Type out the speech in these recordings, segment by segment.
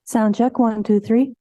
Sound check, 1, 2, 3.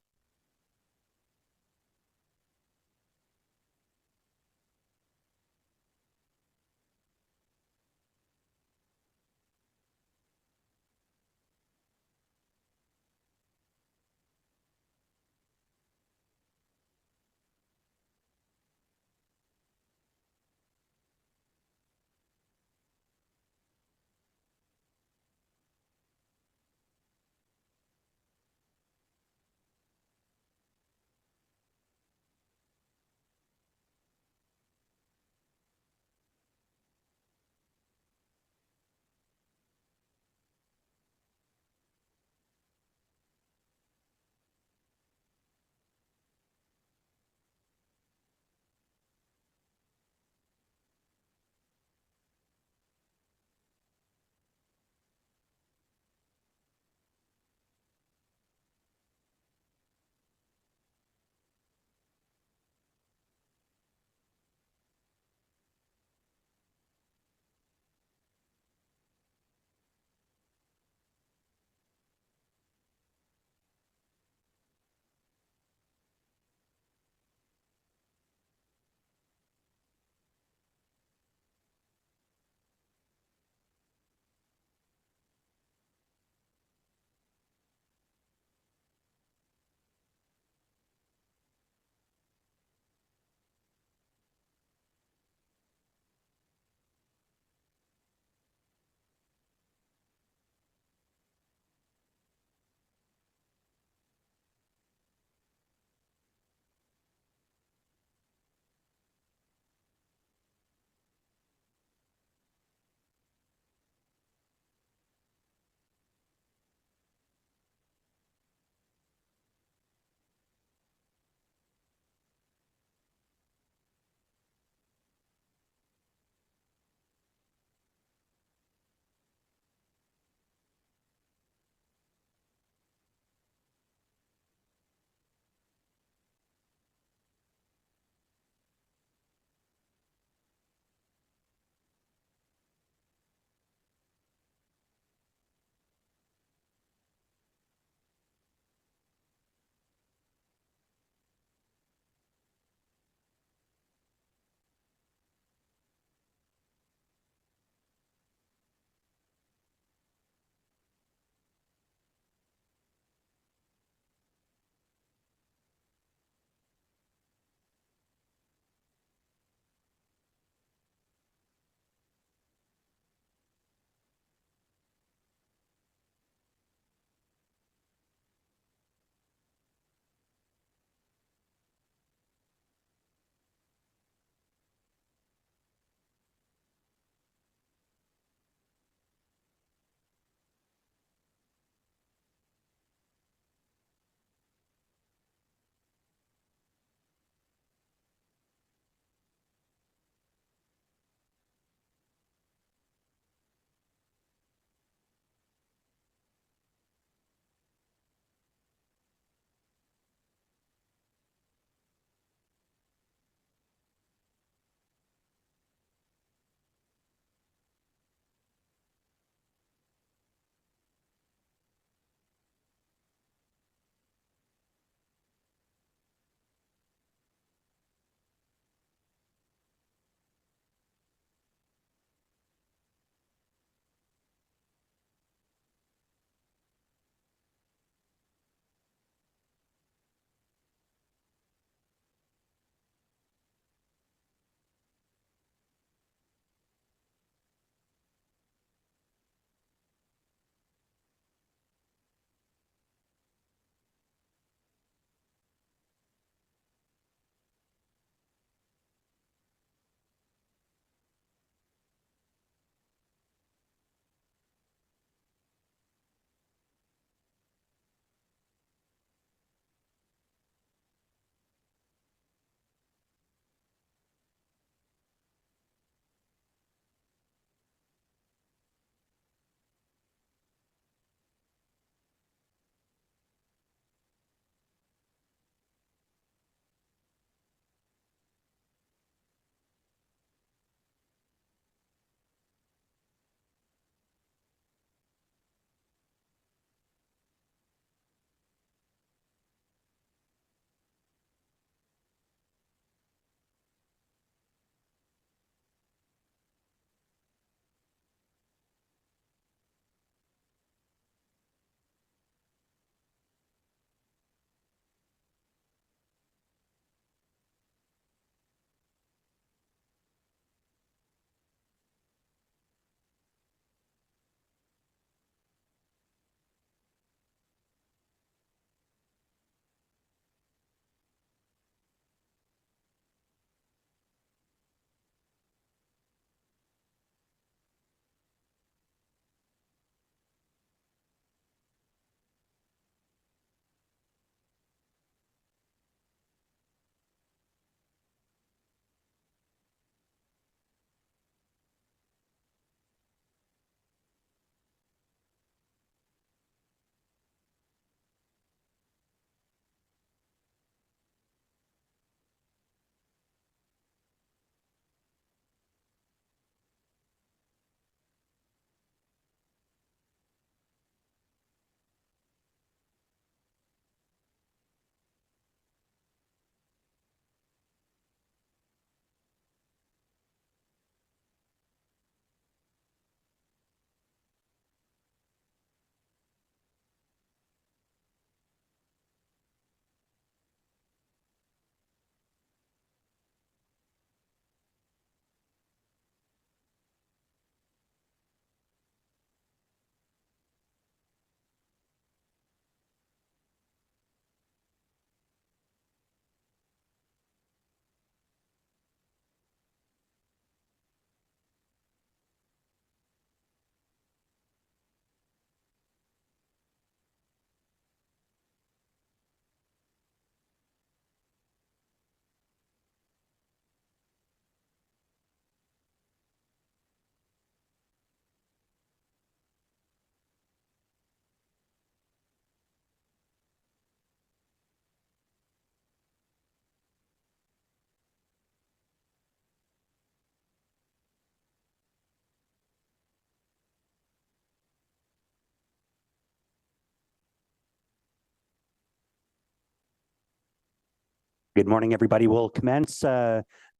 Good morning, everybody. We'll commence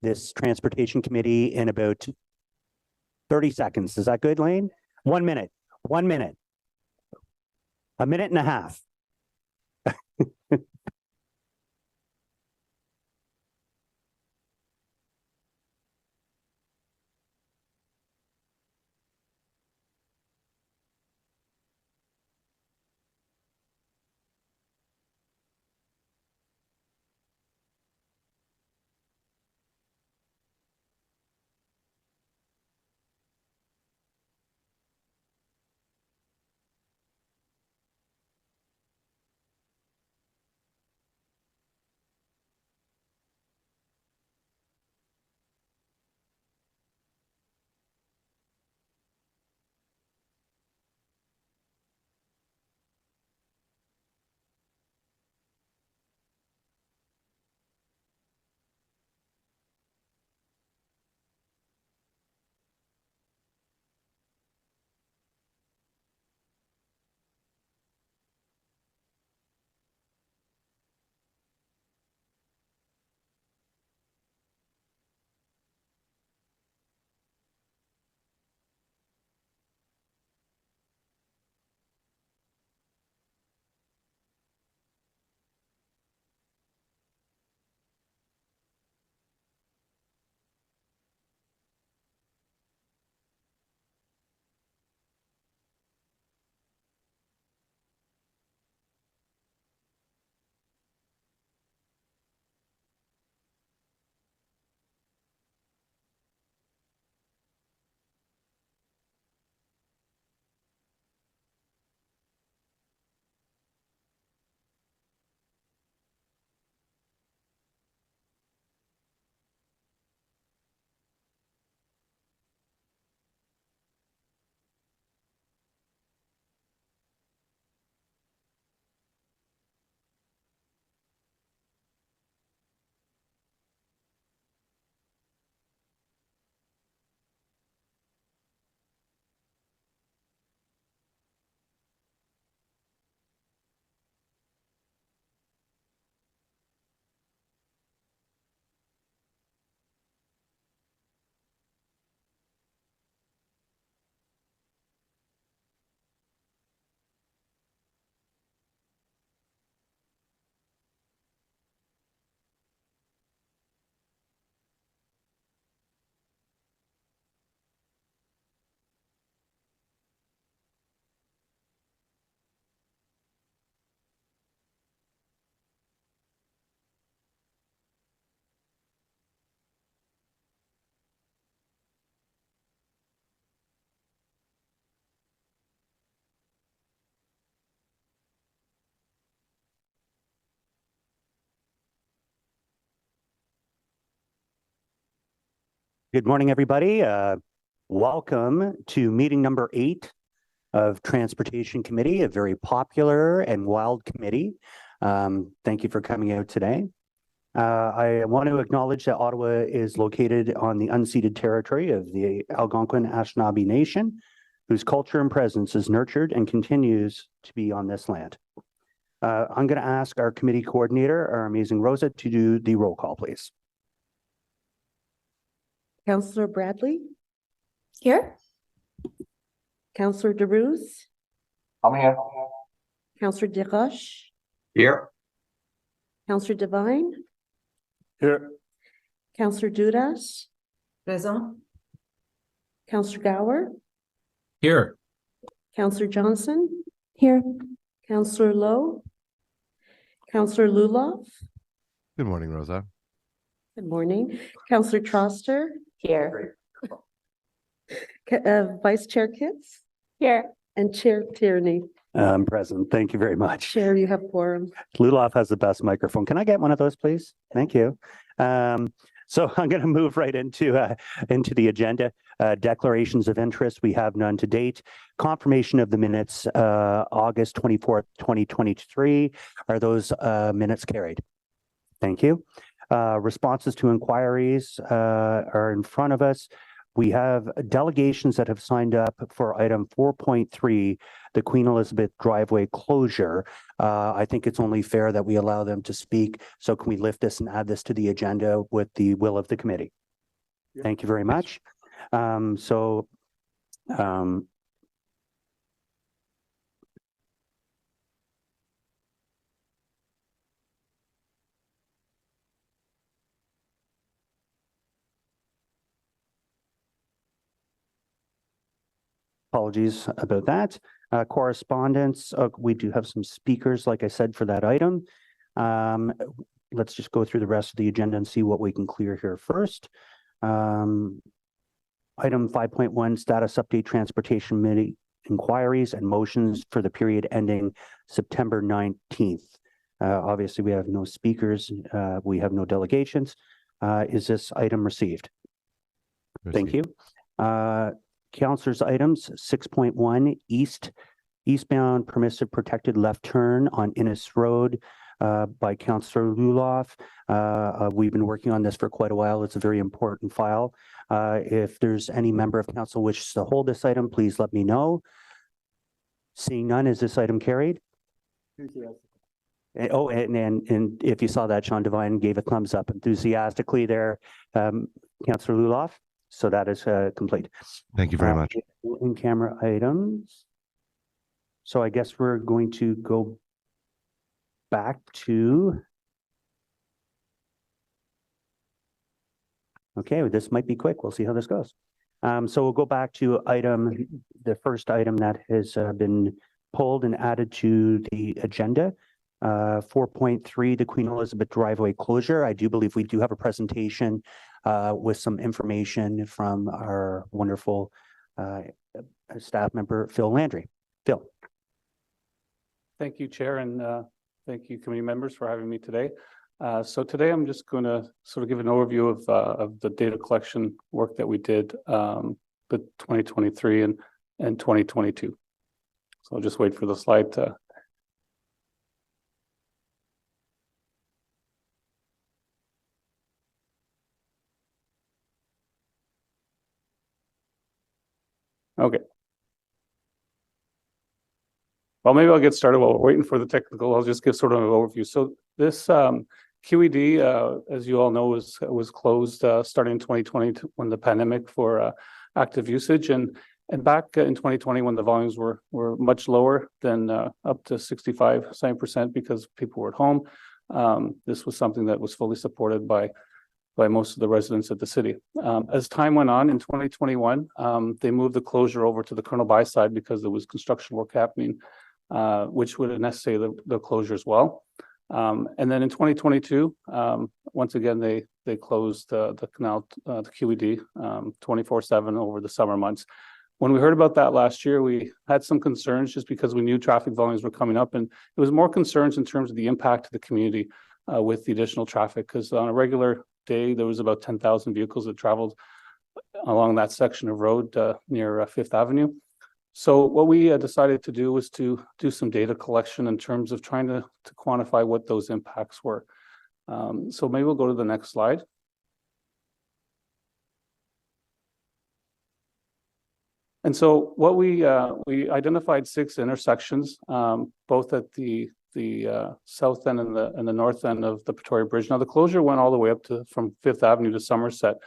this transportation committee in about 30 seconds. Is that good, Lane? 1 minute. 1 minute. A minute and a half. Good morning, everybody. Welcome to meeting number 8 of Transportation Committee, a very popular and wild committee. Thank you for coming out today. I want to acknowledge that Ottawa is located on the unceded territory of the Algonquin Anishinaabe Nation, whose culture and presence is nurtured and continues to be on this land. I'm going to ask our committee coordinator, our amazing Rosa, to do the roll call, please. Councillor Bradley, Here. Councillor DeRuse, I'm here. Councillor Desroches, Here. Councillor Devine, Here. Councillor Dudas, Présent. Councillor Gower, Here. Councillor Johnson, Here. Councillor Lowe, Councillor Luloff. Good morning, Rosa. Good morning. Councillor Troster, Here. Vice Chair Kitts, Here. and Chair Tierney. Present. Thank you very much. Chair, you have quorum. Luloff has the best microphone. Can I get one of those, please? Thank you. So I'm going to move right into the agenda. Declarations of interest. We have none to date. Confirmation of the minutes, August 24th, 2023. Are those minutes carried? Thank you. Responses to inquiries are in front of us. We have delegations that have signed up for item 4.3, the Queen Elizabeth driveway closure. I think it's only fair that we allow them to speak. So can we lift this and add this to the agenda with the will of the committee? Thank you very much. Apologies about that. Correspondence, we do have some speakers, like I said, for that item. Let's just go through the rest of the agenda and see what we can clear here first. Item 5.1, status update transportation committee inquiries and motions for the period ending September 19th. Obviously, we have no speakers. We have no delegations. Is this item received? Thank you. Councillors' items 6.1 eastbound permissive protected left turn on Innes Road by Councillor Luloff. We've been working on this for quite a while. It's a very important file. If there's any member of council wishes to hold this item, please let me know. Seeing none, is this item carried? Oh, and if you saw that, Sean Devine gave a thumbs up enthusiastically there, Councillor Luloff. So that is complete. Thank you very much. In-camera items. So I guess we're going to go back to. Okay, well, this might be quick. We'll see how this goes. So we'll go back to the first item that has been pulled and added to the agenda. 4.3, the Queen Elizabeth driveway closure. I do believe we do have a presentation with some information from our wonderful staff member, Phil Landry. Phil. Thank you, Chair, and thank you, committee members, for having me today. So today I'm just going to sort of give an overview of the data collection work that we did the 2023 and 2022. So I'll just wait for the slide to. Okay. Well, maybe I'll get started while we're waiting for the technical. I'll just give sort of an overview. So this QED, as you all know, was closed starting in 2020 when the pandemic for active usage, and back in 2020 when the volumes were much lower than up to 65-70% because people were at home. This was something that was fully supported by most of the residents of the city. As time went on in 2021, they moved the closure over to the Colonel By side because there was construction work happening, which would necessitate the closure as well. And then in 2022, once again, they closed the canal, the QED, 24/7 over the summer months. When we heard about that last year, we had some concerns just because we knew traffic volumes were coming up, and it was more concerns in terms of the impact to the community with the additional traffic, because on a regular day, there was about 10,000 vehicles that traveled along that section of road near Fifth Avenue. So what we decided to do was to do some data collection in terms of trying to quantify what those impacts were. So maybe we'll go to the next slide. And so what we identified 6 intersections, both at the south end and the north end of the Pretoria Bridge. Now the closure went all the way up to from Fifth Avenue to Somerset.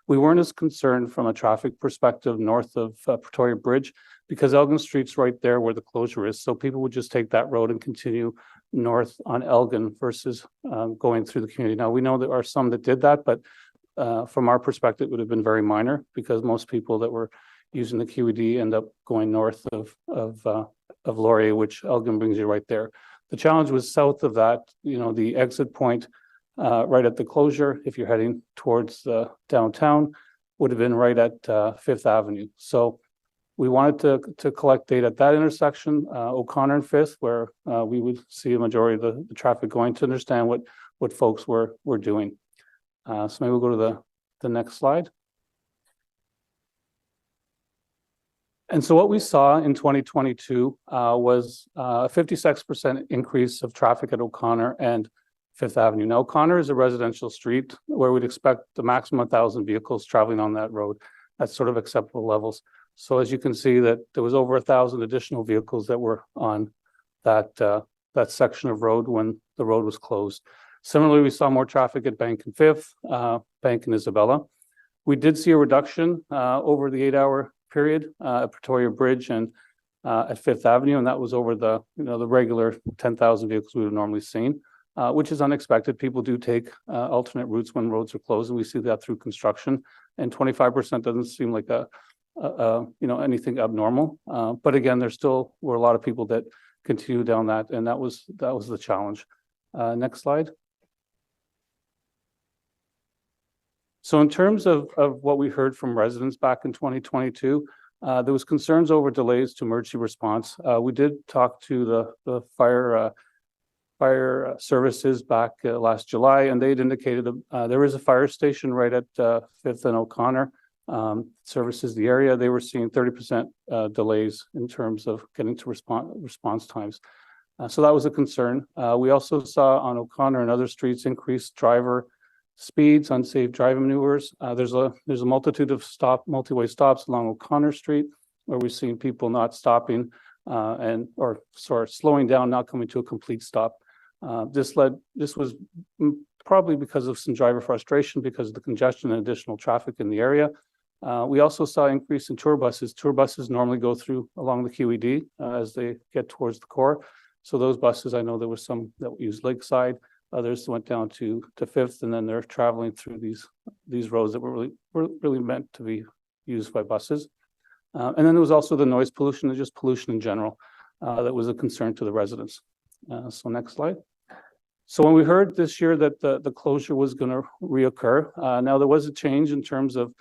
We weren't as concerned from a traffic perspective north of Pretoria Bridge because Elgin Street's right there where the closure is. So people would just take that road and continue north on Elgin versus going through the community. Now we know there are some that did that, but from our perspective, it would have been very minor because most people that were using the QED end up going north of Laurier, which Elgin brings you right there. The challenge was south of that, the exit point right at the closure, if you're heading towards downtown, would have been right at Fifth Avenue. So we wanted to collect data at that intersection, O'Connor and Fifth, where we would see a majority of the traffic going, to understand what folks were doing. So maybe we'll go to the next slide. And so what we saw in 2022 was a 56% increase of traffic at O'Connor and Fifth Avenue. Now, O'Connor is a residential street where we'd expect the maximum 1,000 vehicles traveling on that road. at sort of acceptable levels. So as you can see that there was over 1,000 additional vehicles that were on that section of road when the road was closed. Similarly, we saw more traffic at Bank and Fifth, Bank and Isabella. We did see a reduction over the 8-hour period at Pretoria Bridge and at Fifth Avenue, and that was over the the regular 10,000 vehicles we would have normally seen, which is unexpected. People do take alternate routes when roads are closed, and we see that through construction. And 25% doesn't seem like anything abnormal. But again, there still were a lot of people that continue down that, and that was the challenge. Next slide. So in terms of what we heard from residents back in 2022, there was concerns over delays to emergency response. We did talk to the fire services back last July, and they had indicated there is a fire station right at 5th and O'Connor, services the area. They were seeing 30% delays in terms of getting to response times. So that was a concern. We also saw on O'Connor and other streets increased driver speeds, unsafe driving maneuvers. There's a multitude of multi-way stops along O'Connor Street where we've seen people not stopping or slowing down, not coming to a complete stop. This was probably because of some driver frustration because of the congestion and additional traffic in the area. We also saw an increase in tour buses. Tour buses normally go through along the QED as they get towards the core. So those buses, I know there were some that used Lakeside, others went down to Fifth, and then they're traveling through these roads that were really meant to be used by buses. And then there was also the noise pollution and just pollution in general that was a concern to the residents. So next slide. So when we heard this year that the closure was going to reoccur, now there was a change in terms of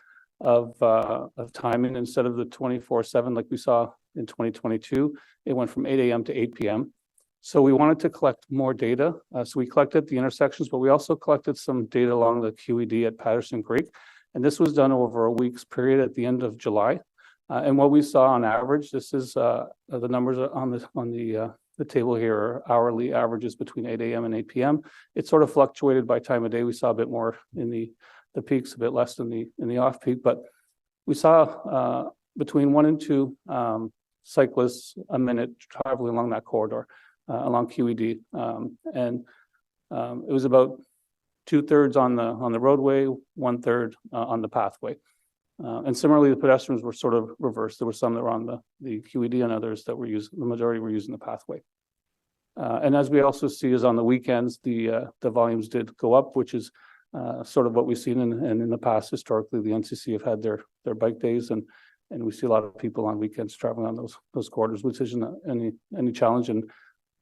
timing. Instead of the 24/7 like we saw in 2022, it went from 8 a.m. to 8 p.m. So we wanted to collect more data. So we collected the intersections, but we also collected some data along the QED at Patterson Creek. And this was done over a week's period at the end of July. And what we saw on average, this is the numbers on the table here are hourly averages between 8 a.m. and 8 p.m. It sort of fluctuated by time of day. We saw a bit more in the peaks, a bit less in the off peak, but we saw between 1 and 2 cyclists a minute traveling along that corridor. Along QED, and it was about 2/3 on the roadway, 1/3 on the pathway. And similarly, the pedestrians were sort of reversed. There were some that were on the QED and others that the majority were using the pathway. And as we also see is on the weekends, the volumes did go up, which is sort of what we've seen in the past. Historically, the NCC have had their bike days, and we see a lot of people on weekends traveling on those corridors, which isn't any challenge.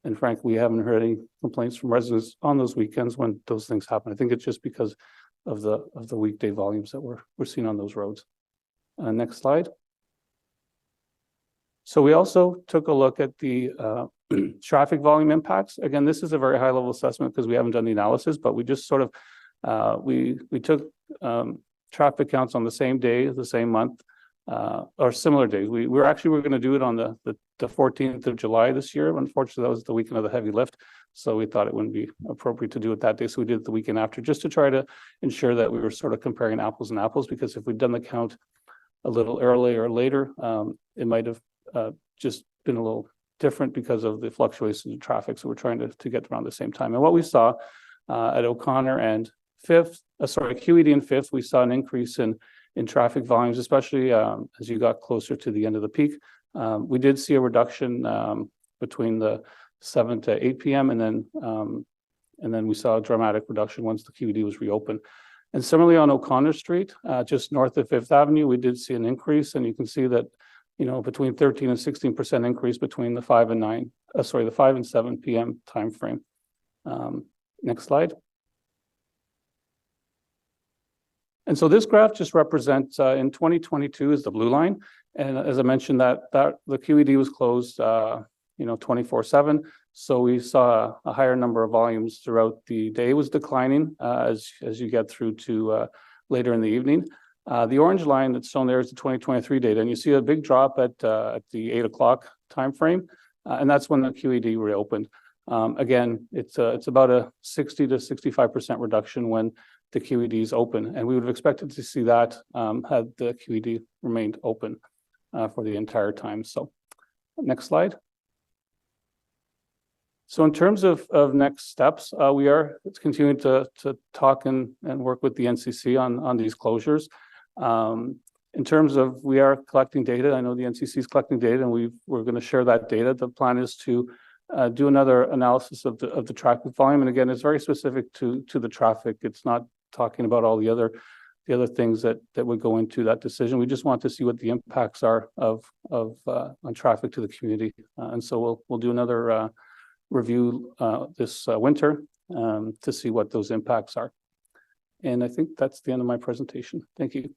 And frankly, we haven't heard any complaints from residents on those weekends when those things happen. I think it's just because of the weekday volumes that we're seeing on those roads. Next slide. So we also took a look at the traffic volume impacts. Again, this is a very high level assessment because we haven't done the analysis, but we just sort of we took traffic counts on the same day, the same month, or similar days. We were going to do it on the 14th of July this year. Unfortunately, that was the weekend of the heavy lift, so we thought it wouldn't be appropriate to do it that day. So we did it the weekend after, just to try to ensure that we were sort of comparing apples and apples. Because if we'd done the count a little earlier or later, it might have just been a little different because of the fluctuations in traffic. So we're trying to get around the same time. And what we saw at O'Connor and QED and Fifth, we saw an increase in traffic volumes, especially as you got closer to the end of the peak. We did see a reduction between the 7 to 8 p.m. and then we saw a dramatic reduction once the QED was reopened. And similarly on O'Connor Street, just north of Fifth Avenue, we did see an increase, and you can see that between 13 and 16% increase between the 5 and 7 p.m. time frame. Next slide. And so this graph just represents in 2022 is the blue line. And as I mentioned, that the QED was closed 24/7. So we saw a higher number of volumes throughout the day. It was declining as you get through to later in the evening. The orange line that's shown there is the 2023 data, and you see a big drop at the 8 o'clock time frame, and that's when the QED reopened. Again, it's about a 60 to 65% reduction when the QED is open, and we would have expected to see that had the QED remained open for the entire time. So, next slide. So in terms of next steps, we are continuing to talk and work with the NCC on these closures. In terms of, we are collecting data. I know the NCC is collecting data, and we're going to share that data. The plan is to do another analysis of the traffic volume, and again, it's very specific to the traffic. It's not talking about all the other things that would go into that decision. We just want to see what the impacts are of on traffic to the community, and so we'll do another review this winter to see what those impacts are. And I think that's the end of my presentation. Thank you.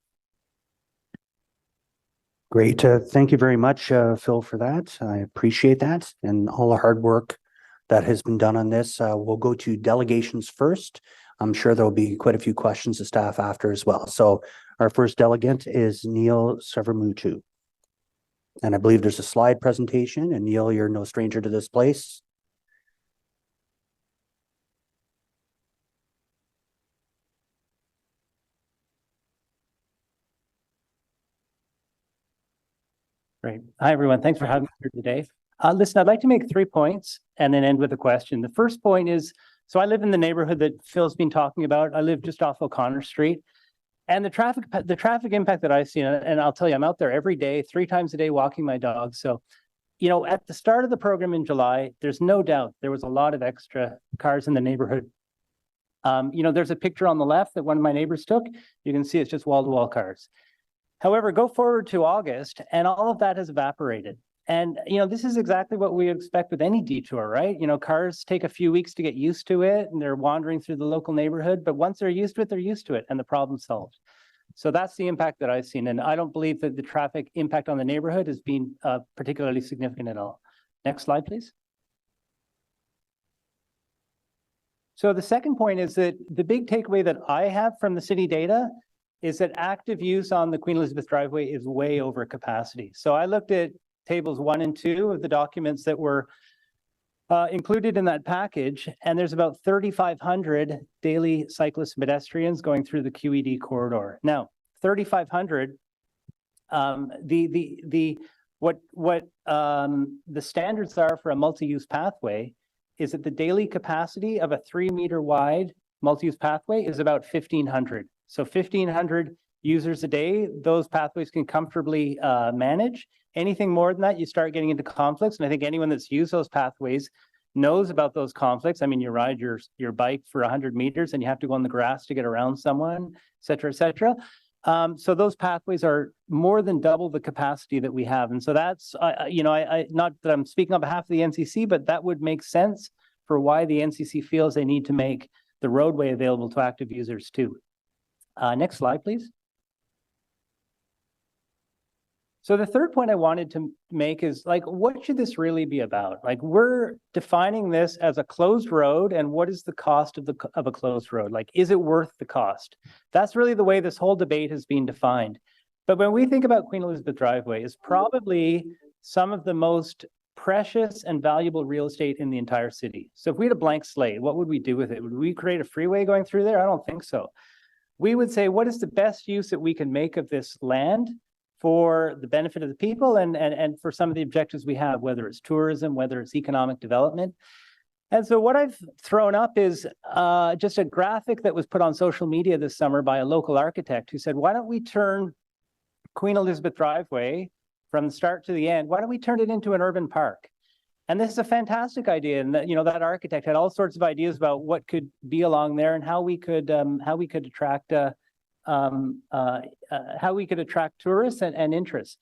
Great. Thank you very much, Phil, for that. I appreciate that and all the hard work that has been done on this. We'll go to delegations first. I'm sure there'll be quite a few questions to staff after as well. So our first delegate is Neil Savarmutu. And I believe there's a slide presentation, and Neil, you're no stranger to this place. Great. Hi, everyone. Thanks for having me here today. Listen, I'd like to make 3 points and then end with a question. The first point is, so I live in the neighborhood that Phil's been talking about. I live just off O'Connor Street. And the traffic impact that I've seen, and I'll tell you, I'm out there every day, 3 times a day walking my dog. So, you know, at the start of the program in July, there's no doubt there was a lot of extra cars in the neighborhood. You know, there's a picture on the left that one of my neighbors took. You can see it's just wall-to-wall cars. However, go forward to August, and all of that has evaporated. And, you know, this is exactly what we expect with any detour, right? You know, cars take a few weeks to get used to it, and they're wandering through the local neighborhood, but once they're used to it, they're used to it, and the problem's solved. So that's the impact that I've seen, and I don't believe that the traffic impact on the neighborhood has been particularly significant at all. Next slide, please. So the second point is that the big takeaway that I have from the city data is that active use on the Queen Elizabeth driveway is way over capacity. So I looked at tables 1 and 2 of the documents that were included in that package, and there's about 3,500 daily cyclists and pedestrians going through the QED corridor. Now, 3,500, what the standards are for a multi-use pathway is that the daily capacity of a 3-meter wide multi-use pathway is about 1,500. So 1,500 users a day, those pathways can comfortably manage. Anything more than that, you start getting into conflicts. And I think anyone that's used those pathways knows about those conflicts. I mean, you ride your bike for 100 meters and you have to go on the grass to get around someone, et cetera, et cetera. So those pathways are more than double the capacity that we have. And so that's, you know, not that I'm speaking on behalf of the NCC, but that would make sense for why the NCC feels they need to make the roadway available to active users too. Next slide, please. So the third point I wanted to make is, like, what should this really be about? Like, we're defining this as a closed road, and what is the cost of a closed road? Like, is it worth the cost? That's really the way this whole debate has been defined. But when we think about Queen Elizabeth Driveway, it's probably some of the most precious and valuable real estate in the entire city. So if we had a blank slate, what would we do with it? Would we create a freeway going through there? I don't think so. We would say, what is the best use that we can make of this land for the benefit of the people and for some of the objectives we have, whether it's tourism, whether it's economic development. And so what I've thrown up is just a graphic that was put on social media this summer by a local architect who said, why don't we turn Queen Elizabeth Driveway from the start to the end, why don't we turn it into an urban park? And this is a fantastic idea. And that, you know, that architect had all sorts of ideas about what could be along there and how we could attract tourists and interest.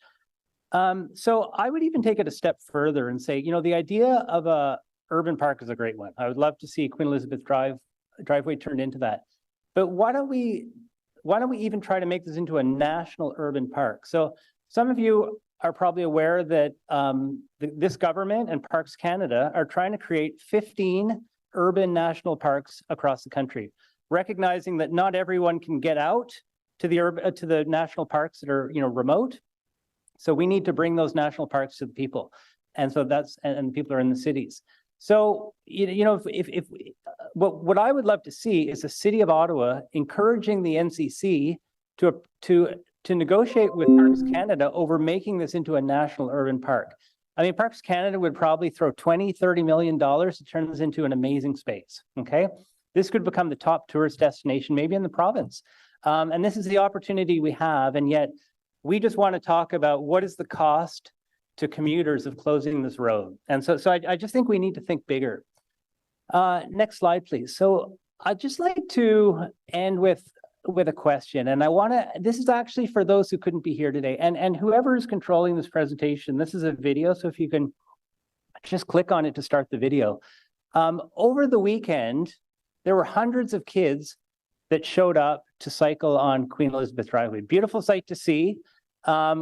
So I would even take it a step further and say, you know, the idea of a urban park is a great one. I would love to see Queen Elizabeth Driveway turned into that. But why don't we even try to make this into a national urban park? So some of you are probably aware that this government and Parks Canada are trying to create 15 urban national parks across the country, recognizing that not everyone can get out to the national parks that are, you know, remote. So we need to bring those national parks to the people. And so and the people are in the cities. So, what I would love to see is the city of Ottawa encouraging the NCC to negotiate with Parks Canada over making this into a national urban park. I mean, Parks Canada would probably throw $20-30 million to turn this into an amazing space, okay? This could become the top tourist destination, maybe in the province. And this is the opportunity we have, and yet we just want to talk about what is the cost to commuters of closing this road. And so I just think we need to think bigger. Next slide, please. So I'd just like to end with a question, and this is actually for those who couldn't be here today, and whoever is controlling this presentation, this is a video, so if you can just click on it to start the video. Over the weekend, there were hundreds of kids that showed up to cycle on Queen Elizabeth Driveway. Beautiful sight to see.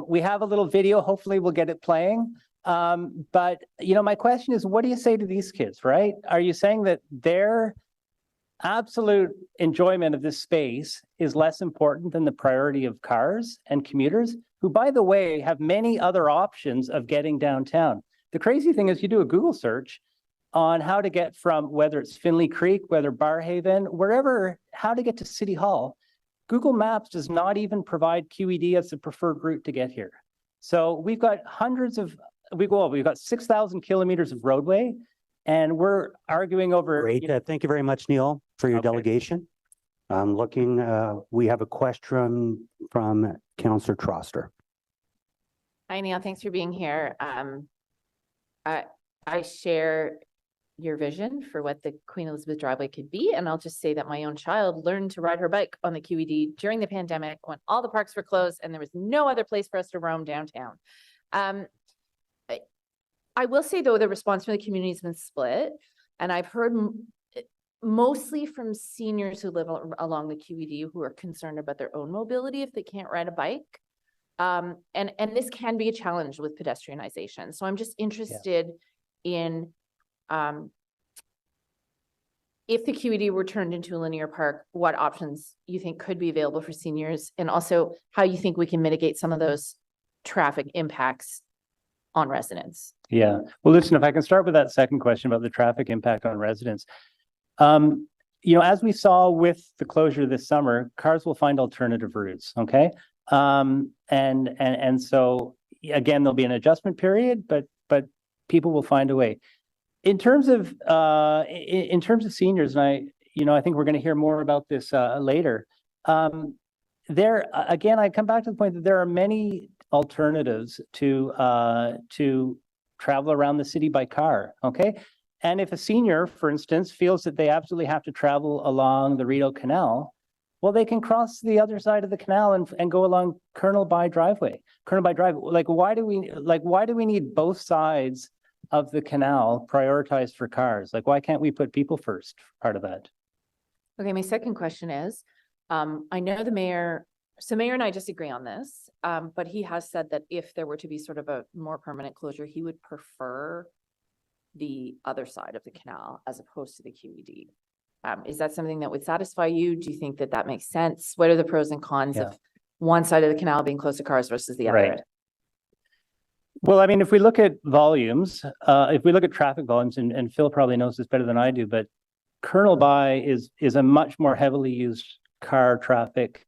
We have a little video, hopefully we'll get it playing. But my question is, what do you say to these kids, right? Are you saying that their absolute enjoyment of this space is less important than the priority of cars and commuters, who, by the way, have many other options of getting downtown? The crazy thing is you do a Google search on how to get from, whether it's Finley Creek, whether Barrhaven, wherever, how to get to City Hall. Google Maps does not even provide QED as the preferred route to get here. So we've got we've got 6,000 kilometers of roadway, and we're arguing over. Great. Thank you very much, Neil, for your delegation. We have a question from Councillor Troster. Hi, Neil. Thanks for being here. I share your vision for what the Queen Elizabeth Driveway could be. And I'll just say that my own child learned to ride her bike on the QED during the pandemic when all the parks were closed and there was no other place for us to roam downtown. I will say, though, the response from the community has been split. And I've heard mostly from seniors who live along the QED who are concerned about their own mobility if they can't ride a bike. And this can be a challenge with pedestrianization. So I'm just interested in if the QED were turned into a linear park, what options you think could be available for seniors, and also how you think we can mitigate some of those traffic impacts on residents. Yeah. Well, listen, if I can start with that second question about the traffic impact on residents. As we saw with the closure this summer, cars will find alternative routes, okay? And so again, there'll be an adjustment period, but people will find a way. In terms of seniors, and I think we're going to hear more about this later. Again, I come back to the point that there are many alternatives to travel around the city by car. Okay, and if a senior, for instance, feels that they absolutely have to travel along the Rideau Canal, well, they can cross the other side of the canal and go along Colonel By Driveway. Like, why do we need both sides of the canal prioritized for cars? Like, why can't we put people first? Part of that. Okay, my second question is, I know the mayor and I disagree on this, but he has said that if there were to be sort of a more permanent closure, he would prefer the other side of the canal as opposed to the QED. Is that something that would satisfy you? Do you think that makes sense? What are the pros and cons of one side of the canal being close to cars versus the other? Right. Well, I mean, if we look at volumes, if we look at traffic volumes, and Phil probably knows this better than I do, but Colonel By is a much more heavily used car traffic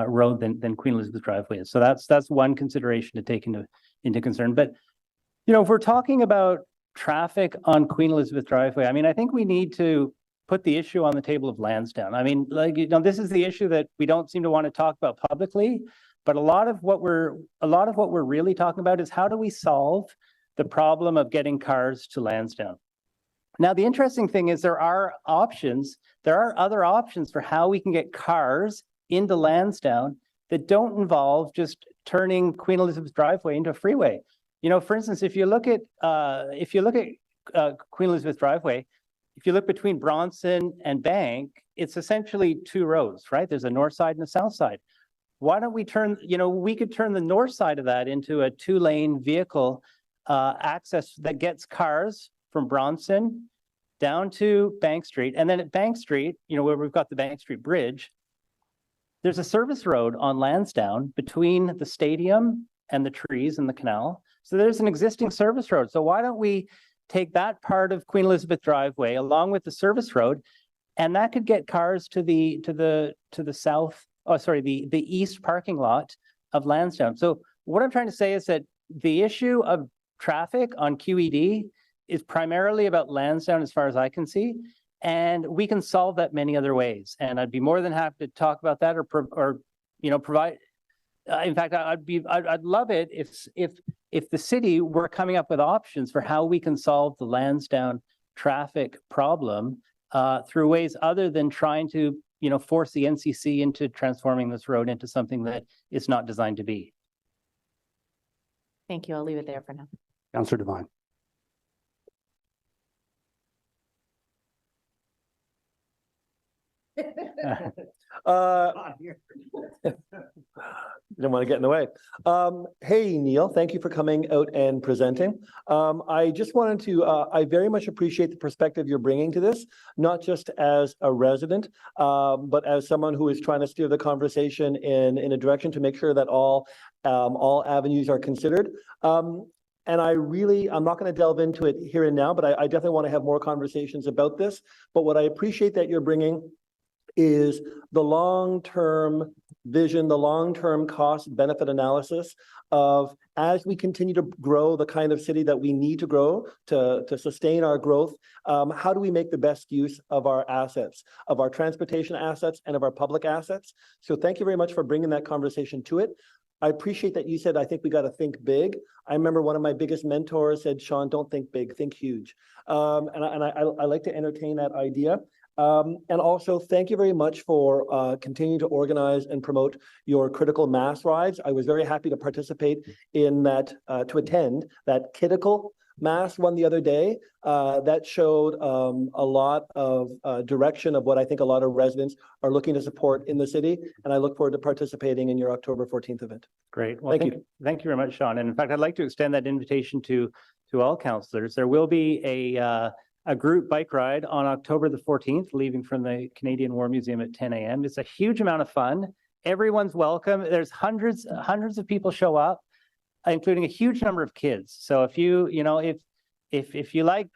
road than Queen Elizabeth Driveway is. So that's one consideration to take into concern. But if we're talking about traffic on Queen Elizabeth Driveway, I mean, I think we need to put the issue on the table of Lansdowne. I mean, this is the issue that we don't seem to want to talk about publicly. But a lot of what we're really talking about is how do we solve the problem of getting cars to Lansdowne? Now, the interesting thing is there are options. There are other options for how we can get cars into Lansdowne that don't involve just turning Queen Elizabeth Driveway into a freeway. For instance, if you look at Queen Elizabeth Driveway, if you look between Bronson and Bank, it's essentially two roads, right? There's a north side and a south side. Why don't we we could turn the north side of that into a two-lane vehicle access that gets cars from Bronson down to Bank Street. And then at Bank Street, where we've got the Bank Street Bridge, there's a service road on Lansdowne between the stadium and the trees and the canal. So there's an existing service road. So why don't we take that part of Queen Elizabeth driveway along with the service road, and that could get cars to the south, the east parking lot of Lansdowne. So what I'm trying to say is that the issue of traffic on QED is primarily about Lansdowne as far as I can see, and we can solve that many other ways. And I'd be more than happy to talk about that or provide. In fact, I'd love it if the city were coming up with options for how we can solve the Lansdowne traffic problem through ways other than trying to, force the NCC into transforming this road into something that it's not designed to be. Thank you. I'll leave it there for now. Councillor Devine. Didn't want to get in the way. Hey, Neil, thank you for coming out and presenting. I just wanted to, I very much appreciate the perspective you're bringing to this, not just as a resident, but as someone who is trying to steer the conversation in a direction to make sure that all avenues are considered. And I'm not going to delve into it here and now, but I definitely want to have more conversations about this. But what I appreciate that you're bringing is the long-term vision, the long-term cost benefit analysis of, as we continue to grow the kind of city that we need to grow to sustain our growth, how do we make the best use of our assets, of our transportation assets and of our public assets? So thank you very much for bringing that conversation to it. I appreciate that you said, I think we got to think big. I remember one of my biggest mentors said, Sean, don't think big, think huge. And I like to entertain that idea. And also, thank you very much for continuing to organize and promote your critical mass rides. I was very happy to participate in that, to attend that critical mass one the other day. That showed a lot of direction of what I think a lot of residents are looking to support in the city. And I look forward to participating in your October 14th event. Great. Well, Thank you. Thank you very much, Sean. And in fact, I'd like to extend that invitation to all councillors. There will be a group bike ride on October the 14th, leaving from the Canadian War Museum at 10 a.m. It's a huge amount of fun. Everyone's welcome. There's hundreds of people show up, including a huge number of kids. So if you like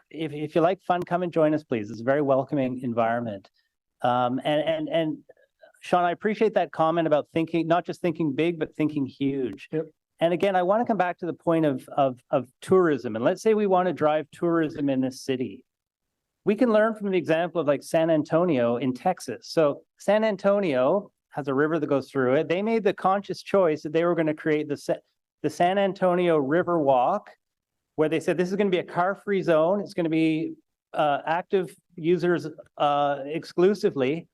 fun, come and join us, please. It's a very welcoming environment. And Sean, I appreciate that comment about thinking, not just thinking big, but thinking huge. Yep. And again, I want to come back to the point of tourism. And let's say we want to drive tourism in this city. We can learn from the example of like San Antonio in Texas. So San Antonio has a river that goes through it. They made the conscious choice that they were going to create the San Antonio River Walk, where they said this is going to be a car-free zone. It's going to be active users exclusively.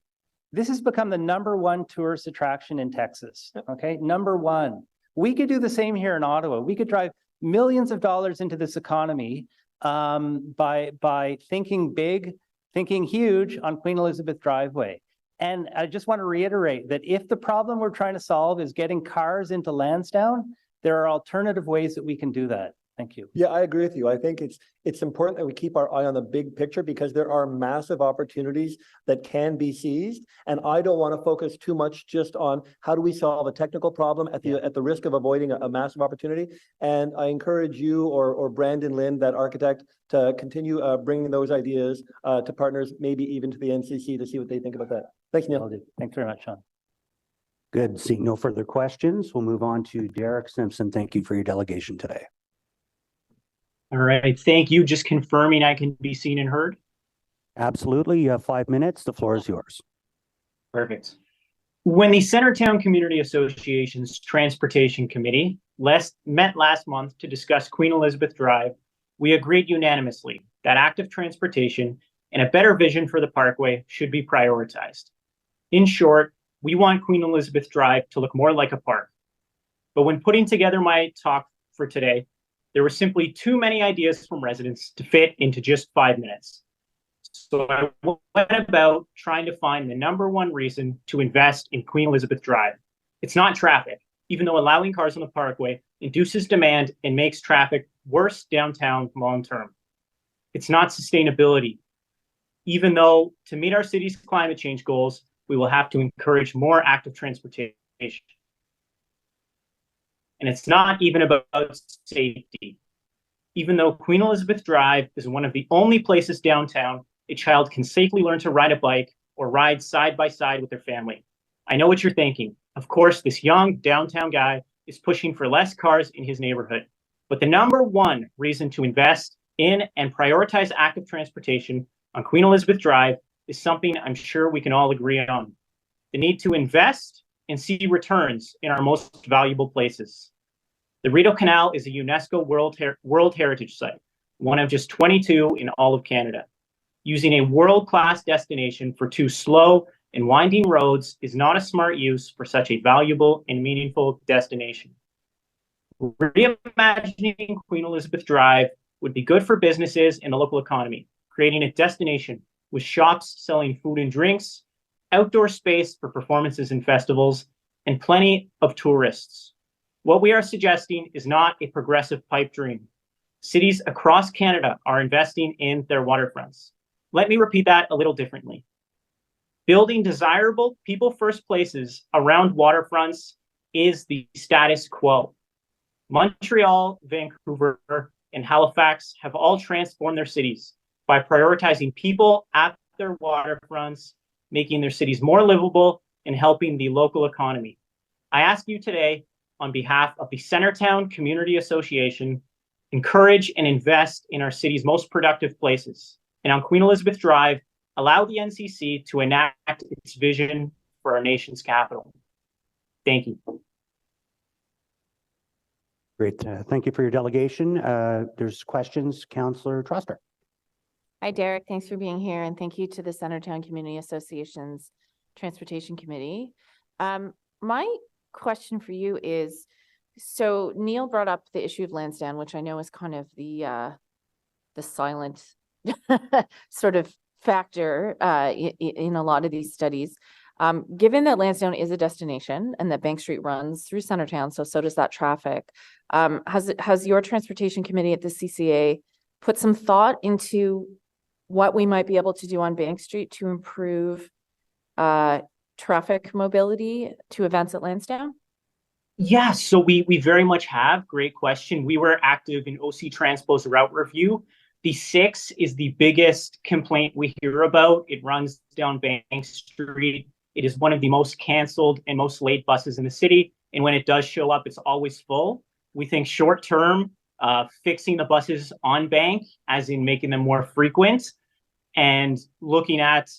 This has become the #1 tourist attraction in Texas. Okay, #1. We could do the same here in Ottawa. We could drive millions of dollars into this economy by thinking big, thinking huge on Queen Elizabeth Driveway. And I just want to reiterate that if the problem we're trying to solve is getting cars into Lansdowne, there are alternative ways that we can do that. Thank you. Yeah, I agree with you. I think it's important that we keep our eye on the big picture because there are massive opportunities that can be seized. And I don't want to focus too much just on how do we solve a technical problem at the risk of avoiding a massive opportunity. And I encourage you or Brandon Lind, that architect, to continue bringing those ideas to partners, maybe even to the NCC, to see what they think about that. Thanks, Neil. Thanks very much, Sean. Good. Seeing no further questions, we'll move on to Derek Simpson. Thank you for your delegation today. All right, thank you. Just confirming I can be seen and heard. Absolutely. You have 5 minutes. The floor is yours. Perfect. When the Centertown Community Association's Transportation Committee met last month to discuss Queen Elizabeth Drive, we agreed unanimously that active transportation and a better vision for the parkway should be prioritized. In short, we want Queen Elizabeth Drive to look more like a park. But when putting together my talk for today, there were simply too many ideas from residents to fit into just 5 minutes. So I went about trying to find the #1 reason to invest in Queen Elizabeth Drive. It's not traffic, even though allowing cars on the parkway induces demand and makes traffic worse downtown long-term. It's not sustainability, even though to meet our city's climate change goals, we will have to encourage more active transportation. And it's not even about safety. even though Queen Elizabeth Drive is one of the only places downtown a child can safely learn to ride a bike or ride side by side with their family. I know what you're thinking. Of course, this young downtown guy is pushing for less cars in his neighborhood. But the number one reason to invest in and prioritize active transportation on Queen Elizabeth Drive is something I'm sure we can all agree on. The need to invest and see returns in our most valuable places. The Rideau Canal is a UNESCO World Heritage Site, one of just 22 in all of Canada. Using a world-class destination for two slow and winding roads is not a smart use for such a valuable and meaningful destination. Reimagining Queen Elizabeth Drive would be good for businesses and the local economy, creating a destination with shops selling food and drinks, outdoor space for performances and festivals, and plenty of tourists. What we are suggesting is not a progressive pipe dream. Cities across Canada are investing in their waterfronts. Let me repeat that a little differently. Building desirable people-first places around waterfronts is the status quo. Montreal, Vancouver, and Halifax have all transformed their cities by prioritizing people at their waterfronts, making their cities more livable and helping the local economy. I ask you today, on behalf of the Centertown Community Association, encourage and invest in our city's most productive places. And on Queen Elizabeth Drive, allow the NCC to enact its vision for our nation's capital. Thank you. Great. Thank you for your delegation. There's questions. Councillor Troster. Hi, Derek. Thanks for being here. And thank you to the Centertown Community Association's Transportation Committee. My question for you is, so Neil brought up the issue of Lansdowne, which I know is kind of the silent sort of factor in a lot of these studies. Given that Lansdowne is a destination and that Bank Street runs through Centertown, so does that traffic, has your transportation committee at the CCA put some thought into what we might be able to do on Bank Street to improve traffic mobility to events at Lansdowne? Yeah, so we very much have. Great question. We were active in OC Transpo's route review. The 6 is the biggest complaint we hear about. It runs down Bank Street. It is one of the most canceled and most late buses in the city. And when it does show up, it's always full. We think short term, fixing the buses on Bank, as in making them more frequent, and looking at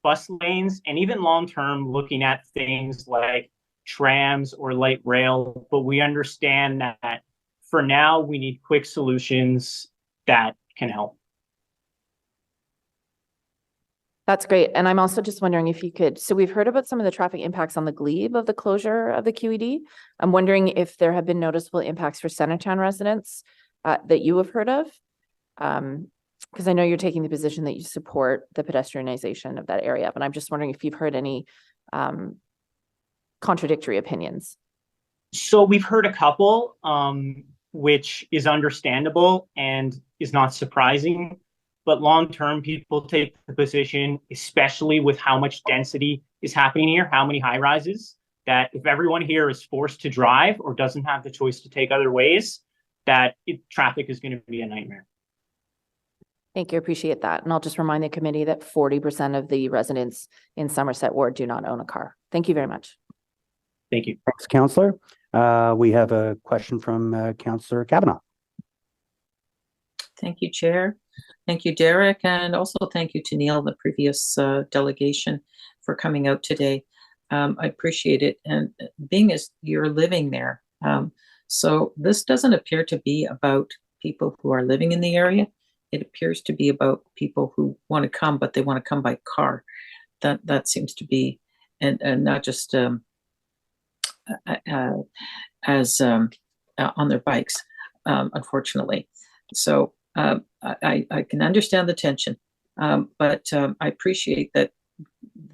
bus lanes, and even long term, looking at things like trams or light rail. But we understand that for now, we need quick solutions that can help. That's great. And I'm also just wondering if you could, so we've heard about some of the traffic impacts on the glebe of the closure of the QED. I'm wondering if there have been noticeable impacts for Centertown residents that you have heard of. Because I know you're taking the position that you support the pedestrianization of that area, but I'm just wondering if you've heard any contradictory opinions. So we've heard a couple, which is understandable and is not surprising. But long-term, people take the position, especially with how much density is happening here, how many high-rises, that if everyone here is forced to drive or doesn't have the choice to take other ways, that traffic is going to be a nightmare. Thank you. Appreciate that. And I'll just remind the committee that 40% of the residents in Somerset Ward do not own a car. Thank you very much. Thank you. Thanks, Councillor. We have a question from Councillor Kavanaugh. Thank you, Chair. Thank you, Derek, and also thank you to Neil, the previous delegation, for coming out today. I appreciate it, and being as you're living there. So this doesn't appear to be about people who are living in the area. It appears to be about people who want to come, but they want to come by car. That seems to be, and not just as on their bikes, unfortunately. So I can understand the tension, but I appreciate that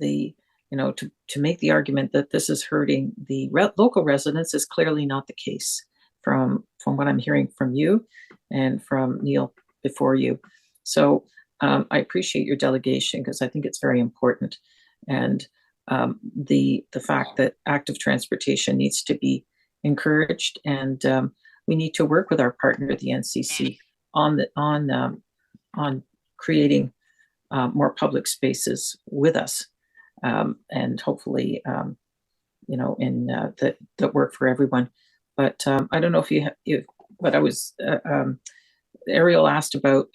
to make the argument that this is hurting the local residents is clearly not the case from what I'm hearing from you and from Neil before you. So I appreciate your delegation because I think it's very important. And the fact that active transportation needs to be encouraged, and we need to work with our partner, the NCC, on creating more public spaces with us, and hopefully, that work for everyone. But I don't know but I was, Ariel asked about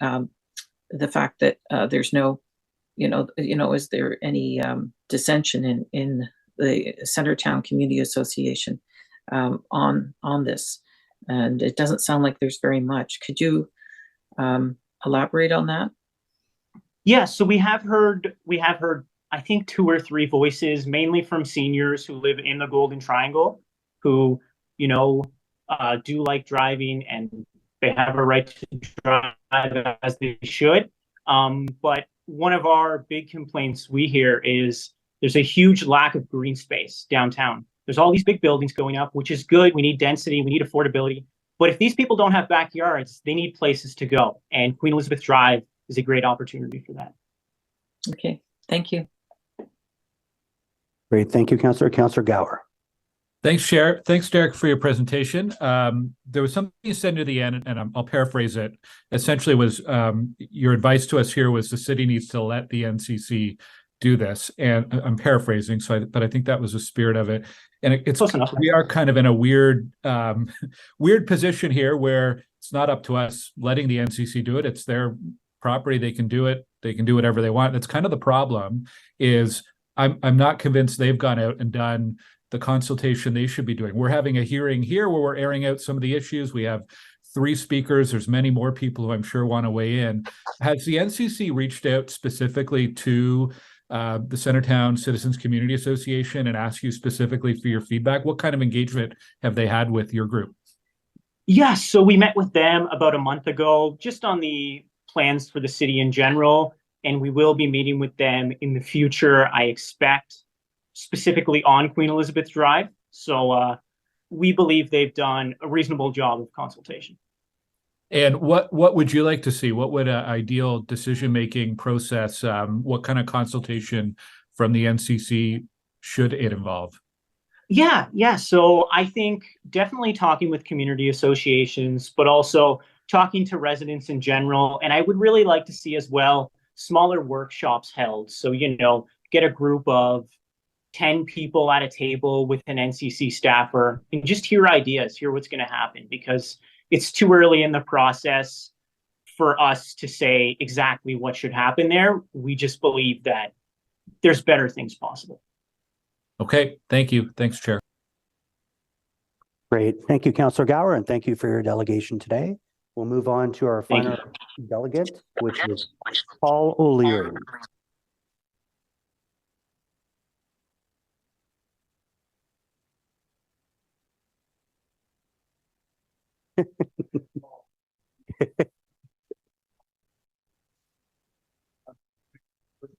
the fact that there's no, is there any dissension in the Centertown Community Association on this? And it doesn't sound like there's very much. Could you elaborate on that? Yeah, so we have heard, I think 2 or 3 voices, mainly from seniors who live in the Golden Triangle, who, do like driving and they have a right to drive as they should. But one of our big complaints we hear is there's a huge lack of green space downtown. There's all these big buildings going up, which is good. We need density, we need affordability. But if these people don't have backyards, they need places to go. And Queen Elizabeth Drive is a great opportunity for that. Okay, thank you. Great. Thank you, Councillor. Councillor Gower. Thanks, Chair. Thanks, Derek, for your presentation. There was something you said near the end, and I'll paraphrase it. Essentially was your advice to us here was the city needs to let the NCC do this. And I'm paraphrasing, but I think that was the spirit of it. And we are kind of in a weird position here where it's not up to us letting the NCC do it. It's their property. They can do it. They can do whatever they want. That's kind of the problem is I'm not convinced they've gone out and done the consultation they should be doing. We're having a hearing here where we're airing out some of the issues. We have 3 speakers. There's many more people who I'm sure want to weigh in. Has the NCC reached out specifically to the Centertown Citizens Community Association and asked you specifically for your feedback? What kind of engagement have they had with your group? Yeah, so we met with them about a month ago, just on the plans for the city in general, and we will be meeting with them in the future, I expect, specifically on Queen Elizabeth Drive. So we believe they've done a reasonable job of consultation. And what would you like to see? What would an ideal decision-making process, what kind of consultation from the NCC should it involve? Yeah. So I think definitely talking with community associations, but also talking to residents in general. And I would really like to see as well smaller workshops held. So, get a group of 10 people at a table with an NCC staffer and just hear ideas, hear what's going to happen, because it's too early in the process for us to say exactly what should happen there. We just believe that there's better things possible. Okay, thank you. Thanks, Chair. Great. Thank you, Councillor Gower, and thank you for your delegation today. We'll move on to our final delegate, which is Paul O'Leary.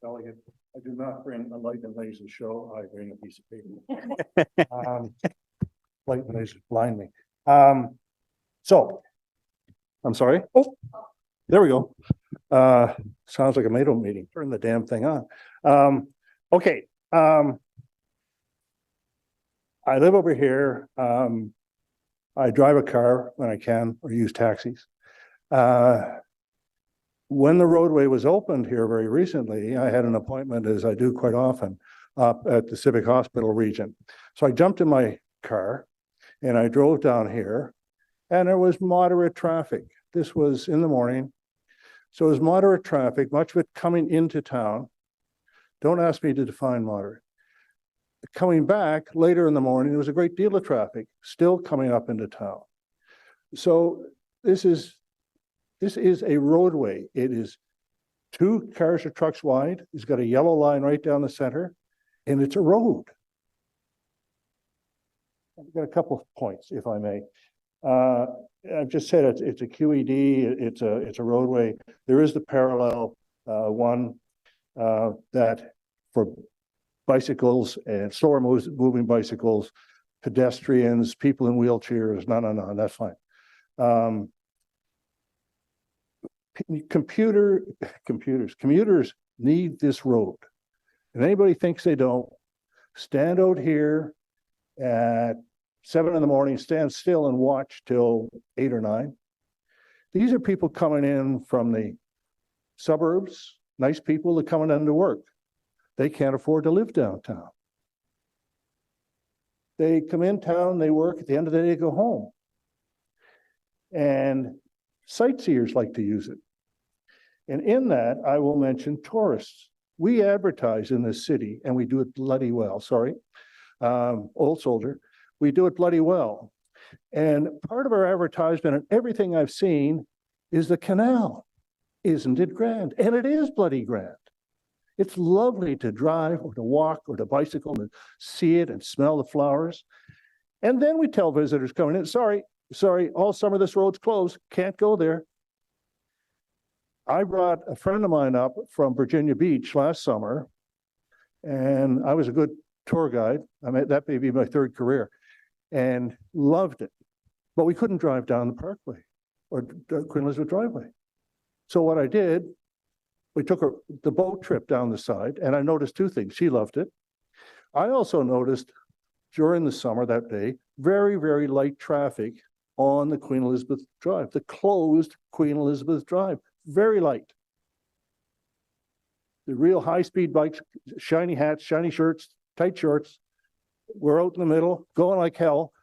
Delegate, I do not bring a light and laser show. I bring a piece of paper. Light and laser blind me. So, I'm sorry. Oh, there we go. Sounds like a MATO meeting. Turn the damn thing on. Okay. I live over here. I drive a car when I can, or use taxis. When the roadway was opened here very recently, I had an appointment, as I do quite often, up at the Civic Hospital region. So I jumped in my car and I drove down here, and there was moderate traffic. This was in the morning. So it was moderate traffic, much of it coming into town. Don't ask me to define moderate. Coming back later in the morning, there was a great deal of traffic still coming up into town. So this is a roadway. It is 2 cars or trucks wide. It's got a yellow line right down the center, and it's a road. I've got a couple of points, if I may. I've just said it's a QED. It's a roadway. There is the parallel one that for bicycles and slower moving bicycles, pedestrians, people in wheelchairs. No, that's fine. Commuters need this road. If anybody thinks they don't, stand out here at 7 in the morning, stand still and watch till 8 or 9. These are people coming in from the suburbs, nice people that coming in to work. They can't afford to live downtown. They come in town, they work, at the end of the day, they go home. And sightseers like to use it. And in that, I will mention tourists. We advertise in this city, and we do it bloody well, sorry, old soldier, we do it bloody well. And part of our advertisement and everything I've seen is the canal. Isn't it grand? And it is bloody grand. It's lovely to drive or to walk or to bicycle and see it and smell the flowers. And then we tell visitors coming in, sorry, all summer this road's closed, can't go there. I brought a friend of mine up from Virginia Beach last summer, and I was a good tour guide. I mean, that may be my third career, and loved it. But we couldn't drive down the Parkway or Queen Elizabeth Driveway. So what I did, we took the boat trip down the side, and I noticed two things. She loved it. I also noticed during the summer that day, very, very light traffic on the Queen Elizabeth Drive, the closed Queen Elizabeth Drive, very light. The real high-speed bikes, shiny hats, shiny shirts, tight shorts, we're out in the middle, going like hell,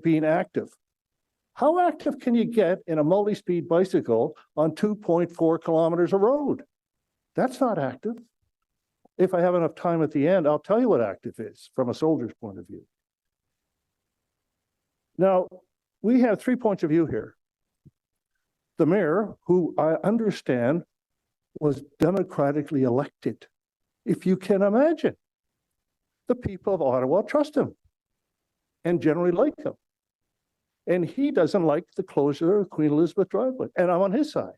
being active. How active can you get in a multi-speed bicycle on 2.4 kilometers of road? That's not active. If I have enough time at the end, I'll tell you what active is from a soldier's point of view. Now, we have 3 points of view here. The mayor, who I understand was democratically elected, if you can imagine. The people of Ottawa trust him and generally like him. And he doesn't like the closure of Queen Elizabeth Driveway, and I'm on his side.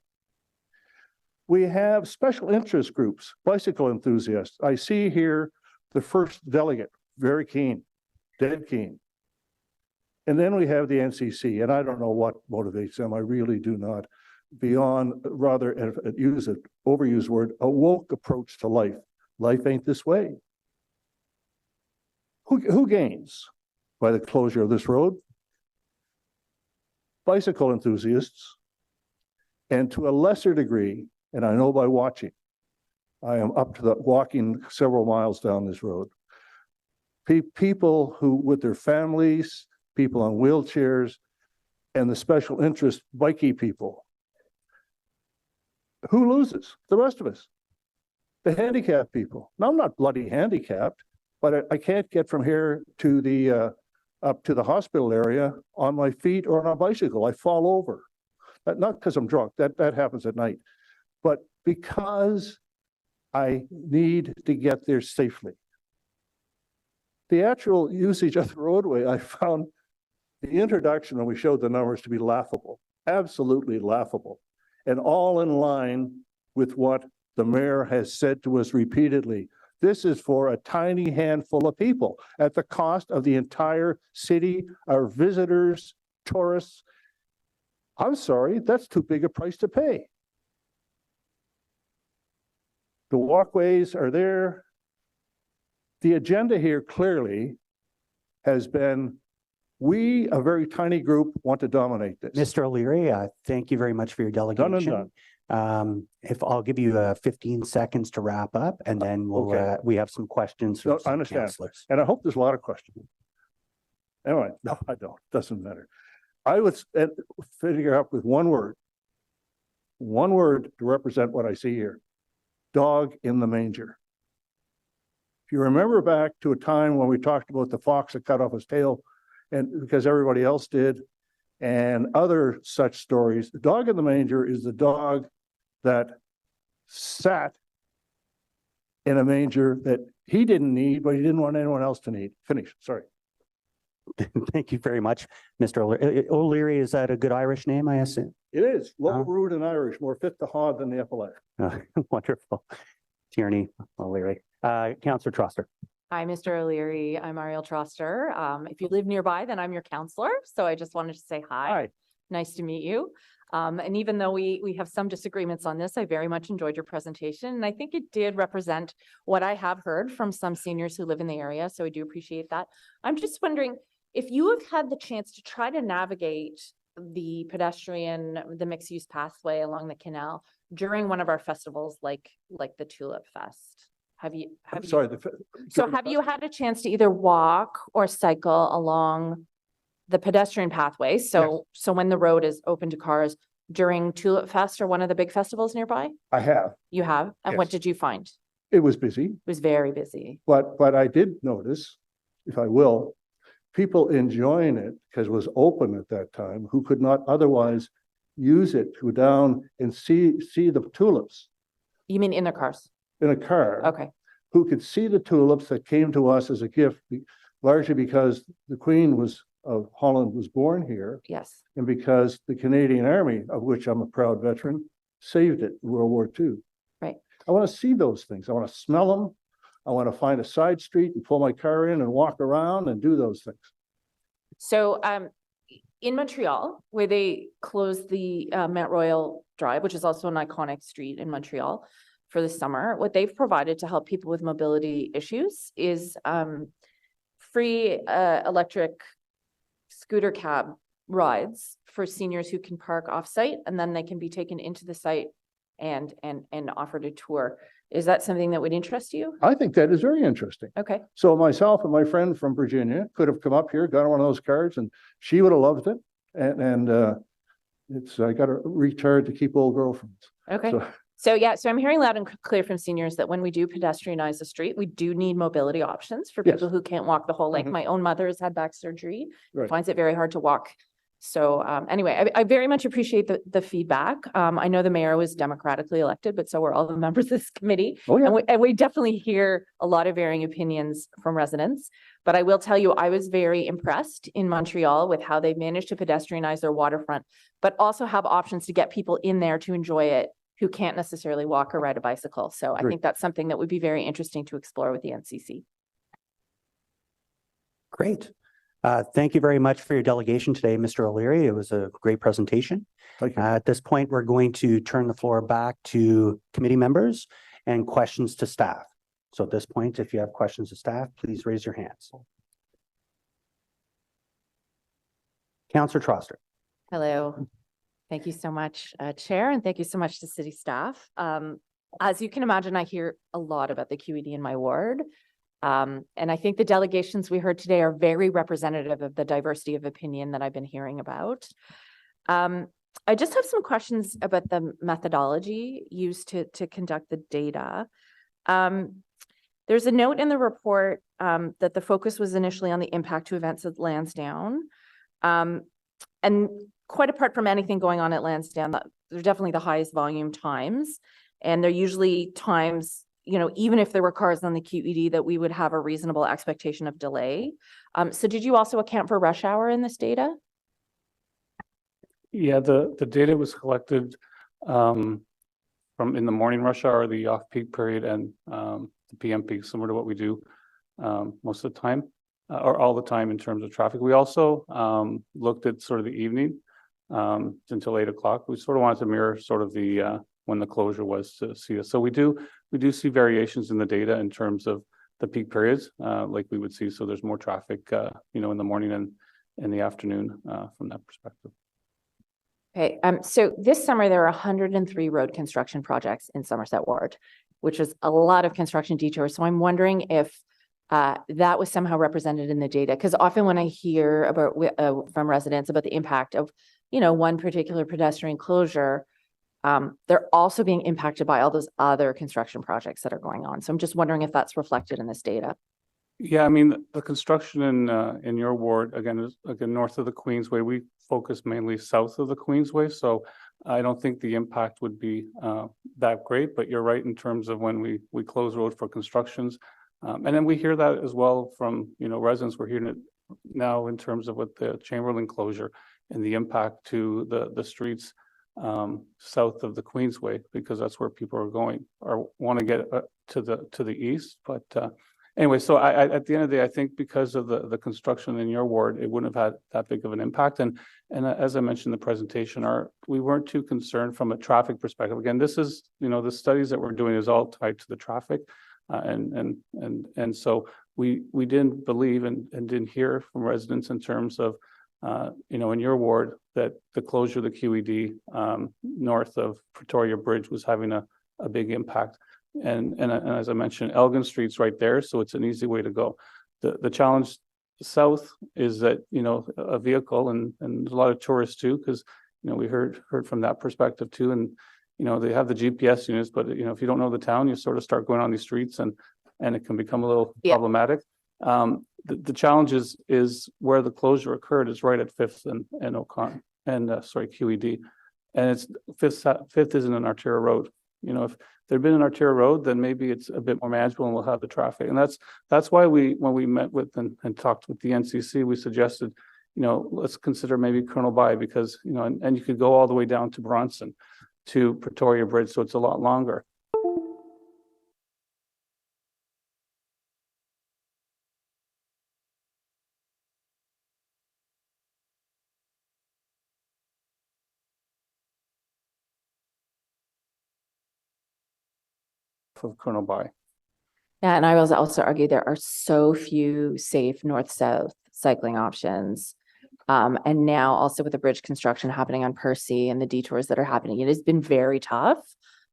We have special interest groups, bicycle enthusiasts. I see here the first delegate, very keen, dead keen. And then we have the NCC, and I don't know what motivates them. I really do not. Beyond, rather, use an overused word, a woke approach to life. Life ain't this way. Who gains by the closure of this road? Bicycle enthusiasts, and to a lesser degree, and I know by watching, I am up to the walking several miles down this road. People who, with their families, people on wheelchairs, and the special interest bikey people. Who loses? The rest of us. The handicapped people. Now, I'm not bloody handicapped, but I can't get from here to the up to the hospital area on my feet or on a bicycle. I fall over. Not because I'm drunk, that happens at night, but because I need to get there safely. The actual usage of the roadway, I found the introduction when we showed the numbers to be laughable, absolutely laughable, and all in line with what the mayor has said to us repeatedly. This is for a tiny handful of people at the cost of the entire city, our visitors, tourists. I'm sorry, that's too big a price to pay. The walkways are there. The agenda here clearly has been, we, a very tiny group, want to dominate this. Mr. O'Leary, thank you very much for your delegation. Done and done. If I'll give you 15 seconds to wrap up, and then we'll Okay. We have some questions No, from I some understand. councillors. And I hope there's a lot of questions. Anyway, no, I don't. Doesn't matter. I would figure out with one word to represent what I see here. Dog in the manger. If you remember back to a time when we talked about the fox that cut off his tail, and because everybody else did, and other such stories, the dog in the manger is the dog that sat in a manger that he didn't need, but he didn't want anyone else to need. Finish, sorry. Thank you very much, Mr. O'Leary. O'Leary, is that a good Irish name, I assume? It is, low, rude, and Irish, more fit to hod than the epaulet. Wonderful. Tierney O'Leary. Councillor Troster. Hi, Mr. O'Leary. I'm Ariel Troster. If you live nearby, then I'm your counselor. So I just wanted to say hi. Hi. Nice to meet you. And even though we have some disagreements on this, I very much enjoyed your presentation. And I think it did represent what I have heard from some seniors who live in the area. So I do appreciate that. I'm just wondering if you have had the chance to try to navigate the the mixed use pathway along the canal during one of our festivals, like the Tulip Fest? I'm sorry. So have you had a chance to either walk or cycle along the pedestrian pathway? So when the road is open to cars during Tulip Fest or one of the big festivals nearby? I have. You have? And what Yes. did you find? It was busy, It was very busy. but I did notice, if I will, people enjoying it because it was open at that time, who could not otherwise use it to go down and see the tulips You mean in their cars? in a car. Okay. Who could see the tulips that came to us as a gift, largely because the Queen of Holland was born here, Yes. and because the Canadian Army, of which I'm a proud veteran, saved it in World War II. Right. I want to see those things. I want to smell them. I want to find a side street and pull my car in and walk around and do those things. So in Montreal, where they closed the Mount Royal Drive, which is also an iconic street in Montreal for the summer, what they've provided to help people with mobility issues is free electric scooter cab rides for seniors who can park off-site, and then they can be taken into the site and offered a tour. Is that something that would interest you? I think that is very interesting. Okay. So myself and my friend from Virginia could have come up here, got on one of those cars, and she would have loved it. And I got to recharge to keep old girlfriends. Okay. So So I'm hearing loud and clear from seniors that when we do pedestrianize the street, we do need mobility options for Yes. people who can't walk the whole length. Mhm. My own mother has had back surgery, Right. finds it very hard to walk. So anyway, I very much appreciate the feedback. I know the mayor was democratically elected, but so were all the members of this committee. Oh, yeah. And we definitely hear a lot of varying opinions from residents. But I will tell you, I was very impressed in Montreal with how they've managed to pedestrianize their waterfront, but also have options to get people in there to enjoy it who can't necessarily walk or ride a bicycle. So I Great. think that's something that would be very interesting to explore with the NCC. Great. Thank you very much for your delegation today, Mr. O'Leary. It was a great presentation. Thank you. At this point, we're going to turn the floor back to committee members and questions to staff. So at this point, if you have questions to staff, please raise your hands. Councillor Troster. Hello. Thank you so much, Chair, and thank you so much to city staff. As you can imagine, I hear a lot about the QED in my ward. And I think the delegations we heard today are very representative of the diversity of opinion that I've been hearing about. I just have some questions about the methodology used to conduct the data. There's a note in the report that the focus was initially on the impact to events at Lansdowne. And quite apart from anything going on at Lansdowne, they're definitely the highest volume times. And they're usually times, you know, even if there were cars on the QED, that we would have a reasonable expectation of delay. So did you also account for rush hour in this data? Yeah, the data was collected from in the morning rush hour, the off-peak period, and the PM peak, similar to what we do most of the time, or all the time in terms of traffic. We also looked at sort of the evening until 8 o'clock. We sort of wanted to mirror sort of the when the closure was to see it. So we do see variations in the data in terms of the peak periods, like we would see. So there's more traffic, you know, in the morning and in the afternoon from that perspective. Okay, so this summer there are 103 road construction projects in Somerset Ward, which is a lot of construction detours. So I'm wondering if that was somehow represented in the data, because often when I hear about from residents about the impact of, you know, one particular pedestrian closure, they're also being impacted by all those other construction projects that are going on. So I'm just wondering if that's reflected in this data. Yeah, I mean, the construction in your ward, again, is again north of the Queensway. We focus mainly south of the Queensway, so I don't think the impact would be that great. But you're right in terms of when we close roads for constructions, and then we hear that as well from, you know, residents. We're hearing it now in terms of with the Chamberlain closure and the impact to the streets south of the Queensway, because that's where people are going or want to get to the east. But anyway, so I at the end of the day, I think because of the construction in your ward, it wouldn't have had that big of an impact. And as I mentioned in the presentation, we weren't too concerned from a traffic perspective. Again, this is, you know, the studies that we're doing is all tied to the traffic, and so we didn't believe and didn't hear from residents in terms of in your ward, that the closure of the QED north of Pretoria Bridge was having a big impact. And as I mentioned, Elgin Street's right there, so it's an easy way to go. The challenge south is that, a vehicle and there's a lot of tourists too, because, we heard from that perspective too. And, they have the GPS units, but, if you don't know the town, you sort of start going on these streets and it can become a little problematic. The challenge is where the closure occurred is right at 5th and O'Connor QED. And it's 5th isn't an arterial road. If there'd been an arterial road, then maybe it's a bit more manageable and we'll have the traffic. And that's why when we met with and talked with the NCC, we suggested, let's consider maybe Colonel By, because, and you could go all the way down to Bronson to Pretoria Bridge, so it's a lot longer. Of Colonel By. Yeah, and I will also argue there are so few safe north-south cycling options. And now also with the bridge construction happening on Percy and the detours that are happening, it has been very tough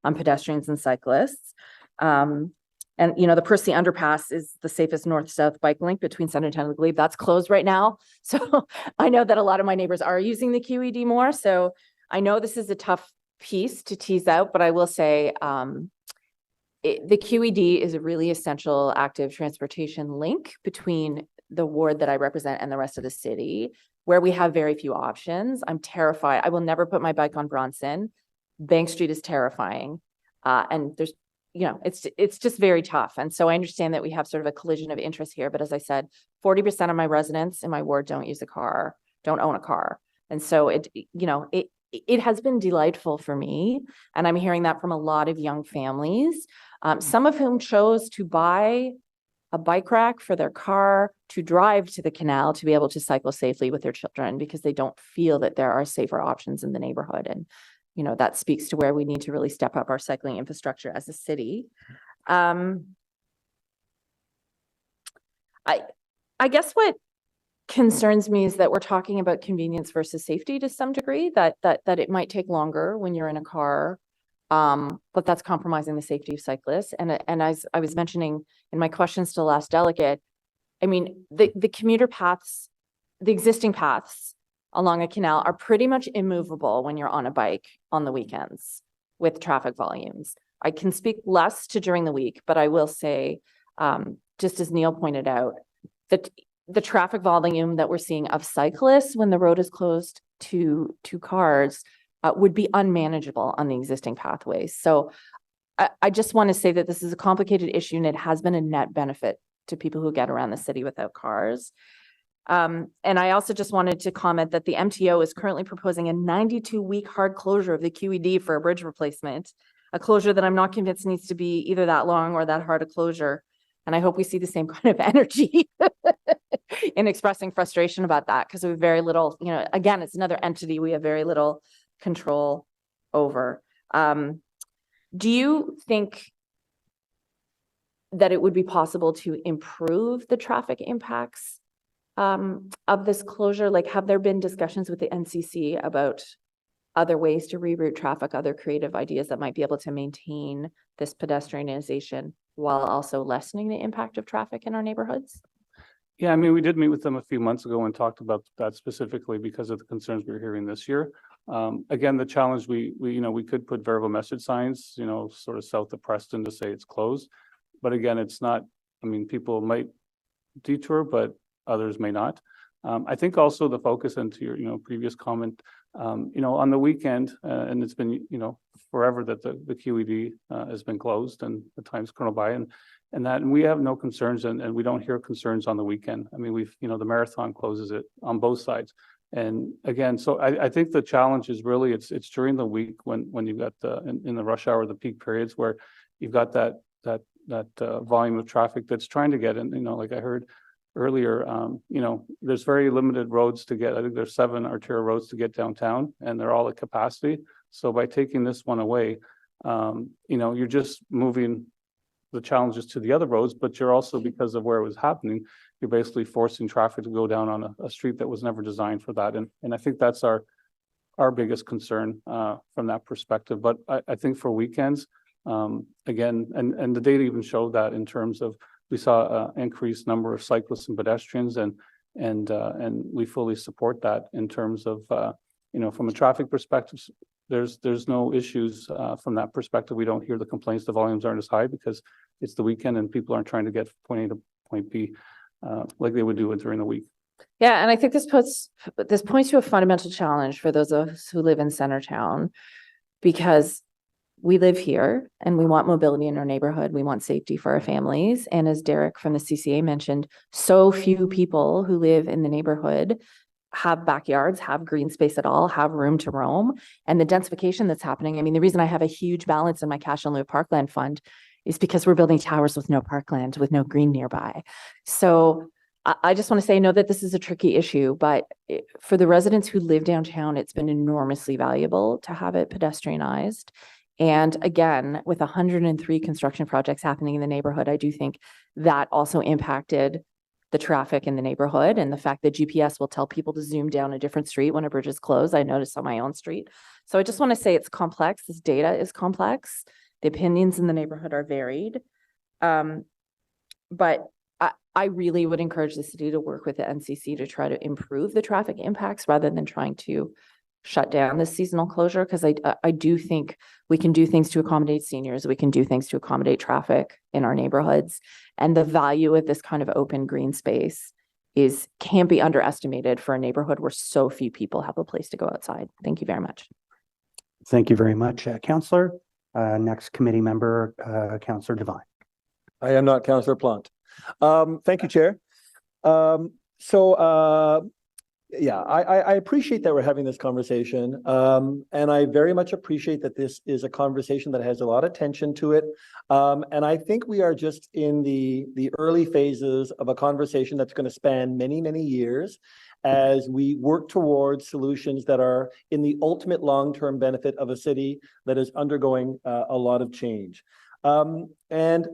on pedestrians and cyclists. And, the Percy underpass is the safest north-south bike link between Centertown and Glebe. That's closed right now. So I know that a lot of my neighbors are using the QED more. So I know this is a tough piece to tease out, but I will say, the QED is a really essential active transportation link between the ward that I represent and the rest of the city, where we have very few options. I'm terrified. I will never put my bike on Bronson. Bank Street is terrifying. And there's, it's just very tough. And so I understand that we have sort of a collision of interest here. But as I said, 40% of my residents in my ward don't own a car. And so it has been delightful for me. And I'm hearing that from a lot of young families, some of whom chose to buy a bike rack for their car to drive to the canal to be able to cycle safely with their children, because they don't feel that there are safer options in the neighborhood. And, that speaks to where we need to really step up our cycling infrastructure as a city. I guess what concerns me is that we're talking about convenience versus safety to some degree, that it might take longer when you're in a car, but that's compromising the safety of cyclists. And as I was mentioning in my questions to the last delegate, I mean, the commuter paths, the existing paths along a canal are pretty much immovable when you're on a bike on the weekends with traffic volumes. I can speak less to during the week, but I will say, just as Neil pointed out, that the traffic volume that we're seeing of cyclists when the road is closed to cars would be unmanageable on the existing pathways. So I just want to say that this is a complicated issue, and it has been a net benefit to people who get around the city without cars. And I also just wanted to comment that the MTO is currently proposing a 92-week hard closure of the QED for a bridge replacement, a closure that I'm not convinced needs to be either that long or that hard a closure. And I hope we see the same kind of energy in expressing frustration about that, because we have very little, again, it's another entity we have very little control over. Do you think that it would be possible to improve the traffic impacts of this closure? Like, have there been discussions with the NCC about other ways to reroute traffic, other creative ideas that might be able to maintain this pedestrianization while also lessening the impact of traffic in our neighborhoods? Yeah, I mean, we did meet with them a few months ago and talked about that specifically because of the concerns we were hearing this year. Again, the challenge we could put variable message signs, sort of south of Preston to say it's closed. But again, it's not, I mean, people might detour, but others may not. I think also the focus into your, previous comment, on the weekend, and it's been, forever that the QED has been closed and the times Colonel By and we have no concerns and we don't hear concerns on the weekend. I mean, the marathon closes it on both sides. And again, so I think the challenge is really, it's during the week when you've got in the rush hour, the peak periods where you've got that volume of traffic that's trying to get in, like I heard earlier, there's very limited roads to get. I think there's 7 arterial roads to get downtown and they're all at capacity. So by taking this one away, you're just moving the challenges to the other roads, but you're also, because of where it was happening, you're basically forcing traffic to go down on a street that was never designed for that. And I think that's our biggest concern from that perspective. But I think for weekends, again, and the data even showed that in terms of we saw an increased number of cyclists and pedestrians, and we fully support that in terms of from a traffic perspective. There's no issues from that perspective. We don't hear the complaints. The volumes aren't as high because it's the weekend and people aren't trying to get from point A to point B like they would do it during the week. Yeah, and I think this points to a fundamental challenge for those of us who live in Centertown, because we live here and we want mobility in our neighborhood. We want safety for our families. And as Derek from the CCA mentioned, so few people who live in the neighborhood have backyards, have green space at all, have room to roam. And the densification that's happening, I mean, the reason I have a huge balance in my cash in lieu of parkland fund is because we're building towers with no parkland, with no green nearby. So I just want to say, I know that this is a tricky issue, but for the residents who live downtown, it's been enormously valuable to have it pedestrianized. And again, with 103 construction projects happening in the neighborhood, I do think that also impacted the traffic in the neighborhood, and the fact that GPS will tell people to zoom down a different street when a bridge is closed. I noticed on my own street. So I just want to say it's complex. This data is complex. The opinions in the neighborhood are varied. But I really would encourage the city to work with the NCC to try to improve the traffic impacts rather than trying to shut down this seasonal closure, because I do think we can do things to accommodate seniors. We can do things to accommodate traffic in our neighborhoods. And the value of this kind of open green space can't be underestimated for a neighborhood where so few people have a place to go outside. Thank you very much. Thank you very much, Councillor. Next committee member, Councillor Devine. I am not Councillor Plant. Thank you, Chair. Yeah, I appreciate that we're having this conversation. And I very much appreciate that this is a conversation that has a lot of tension to it. And I think we are just in the early phases of a conversation that's going to span many, many years as we work towards solutions that are in the ultimate long-term benefit of a city that is undergoing a lot of change. And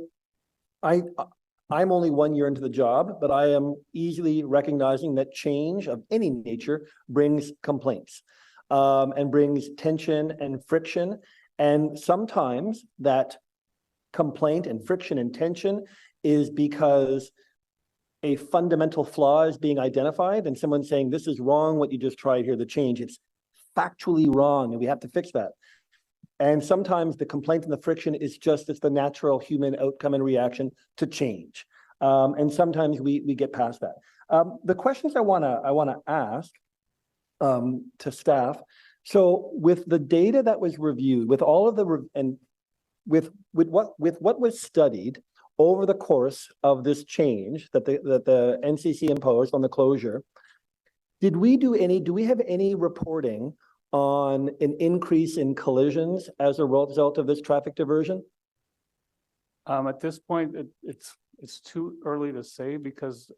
I'm only 1 year into the job, but I am easily recognizing that change of any nature brings complaints and brings tension and friction. And sometimes that complaint and friction and tension is because a fundamental flaw is being identified and someone's saying, this is wrong, what you just tried here, the change. It's factually wrong and we have to fix that. And sometimes the complaint and the friction is just it's the natural human outcome and reaction to change. And sometimes we get past that. The questions I wanna ask to staff. So with the data that was reviewed, with all of the with what was studied over the course of this change that the NCC imposed on the closure, do we have any reporting on an increase in collisions as a result of this traffic diversion? At this point, it's too early to say because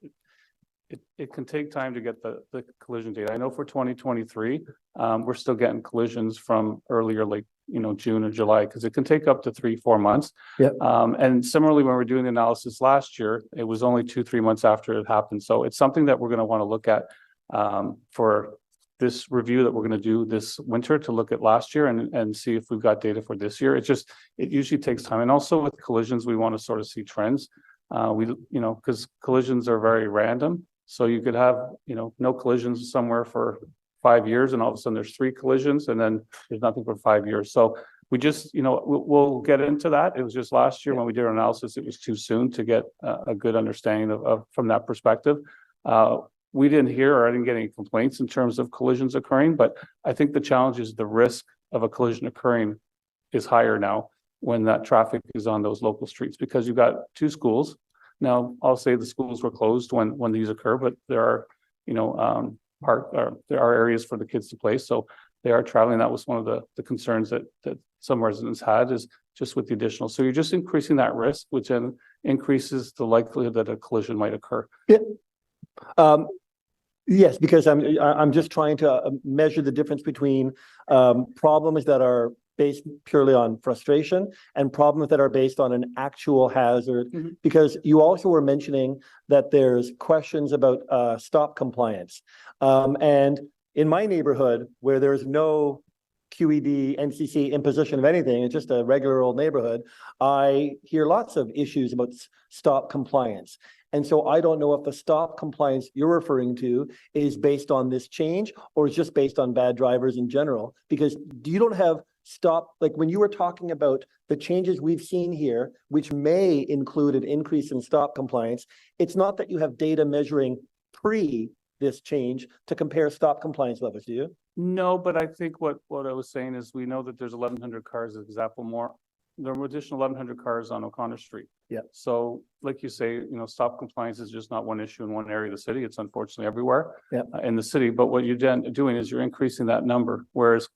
it can take time to get the collision data. I know for 2023, we're still getting collisions from earlier, like June or July, because it can take up to 3-4 months. Yep. And similarly, when we're doing the analysis last year, it was only 2-3 months after it happened. So it's something that we're going to want to look at for this review that we're going to do this winter, to look at last year and see if we've got data for this year. It usually takes time. And also with collisions, we want to sort of see trends. Because collisions are very random. So you could have, no collisions somewhere for 5 years and all of a sudden there's 3 collisions and then there's nothing for 5 years. So we just, we'll get into that. It was just last year when we did our analysis, it was too soon to get a good understanding of from that perspective. We didn't hear or I didn't get any complaints in terms of collisions occurring, but I think the challenge is the risk of a collision occurring is higher now when that traffic is on those local streets, because you've got 2 schools. Now, I'll say the schools were closed when these occur, but there are, there are areas for the kids to play. So they are traveling. That was one of the concerns that some residents had, is just with the additional. So you're just increasing that risk, which then increases the likelihood that a collision might occur. Yeah. Yes, because I'm just trying to measure the difference between problems that are based purely on frustration and problems that are based on an actual hazard. Because you also were mentioning that there's questions about stop compliance. And in my neighborhood, where there's no QED, NCC imposition of anything, it's just a regular old neighborhood, I hear lots of issues about stop compliance. And so I don't know if the stop compliance you're referring to is based on this change or is just based on bad drivers in general, because you don't have stop, like when you were talking about the changes we've seen here, which may include an increase in stop compliance, it's not that you have data measuring pre this change to compare stop compliance levels, do you? No, but I think what I was saying is we know that there's 1,100 cars, as example, more. There were additional 1,100 cars on O'Connor Street. Yeah. So like you say, stop compliance is just not one issue in one area of the city. It's unfortunately everywhere in the city. But what you're doing is you're increasing that number. Whereas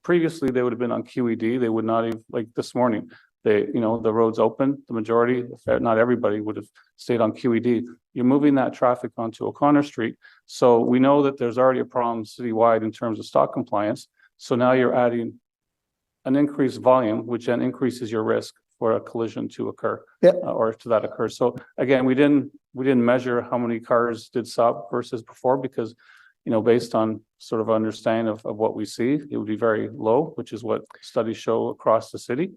previously they would have been on QED. They would not have, like this morning, the roads open, the majority, if not everybody, would have stayed on QED. You're moving that traffic onto O'Connor Street. So we know that there's already a problem citywide in terms of stop compliance. So now you're adding an increased volume, which then increases your risk for a collision to occur, or to that occurs. So again, we didn't measure how many cars did stop versus before, because based on sort of understanding of what we see, it would be very low, which is what studies show across the city.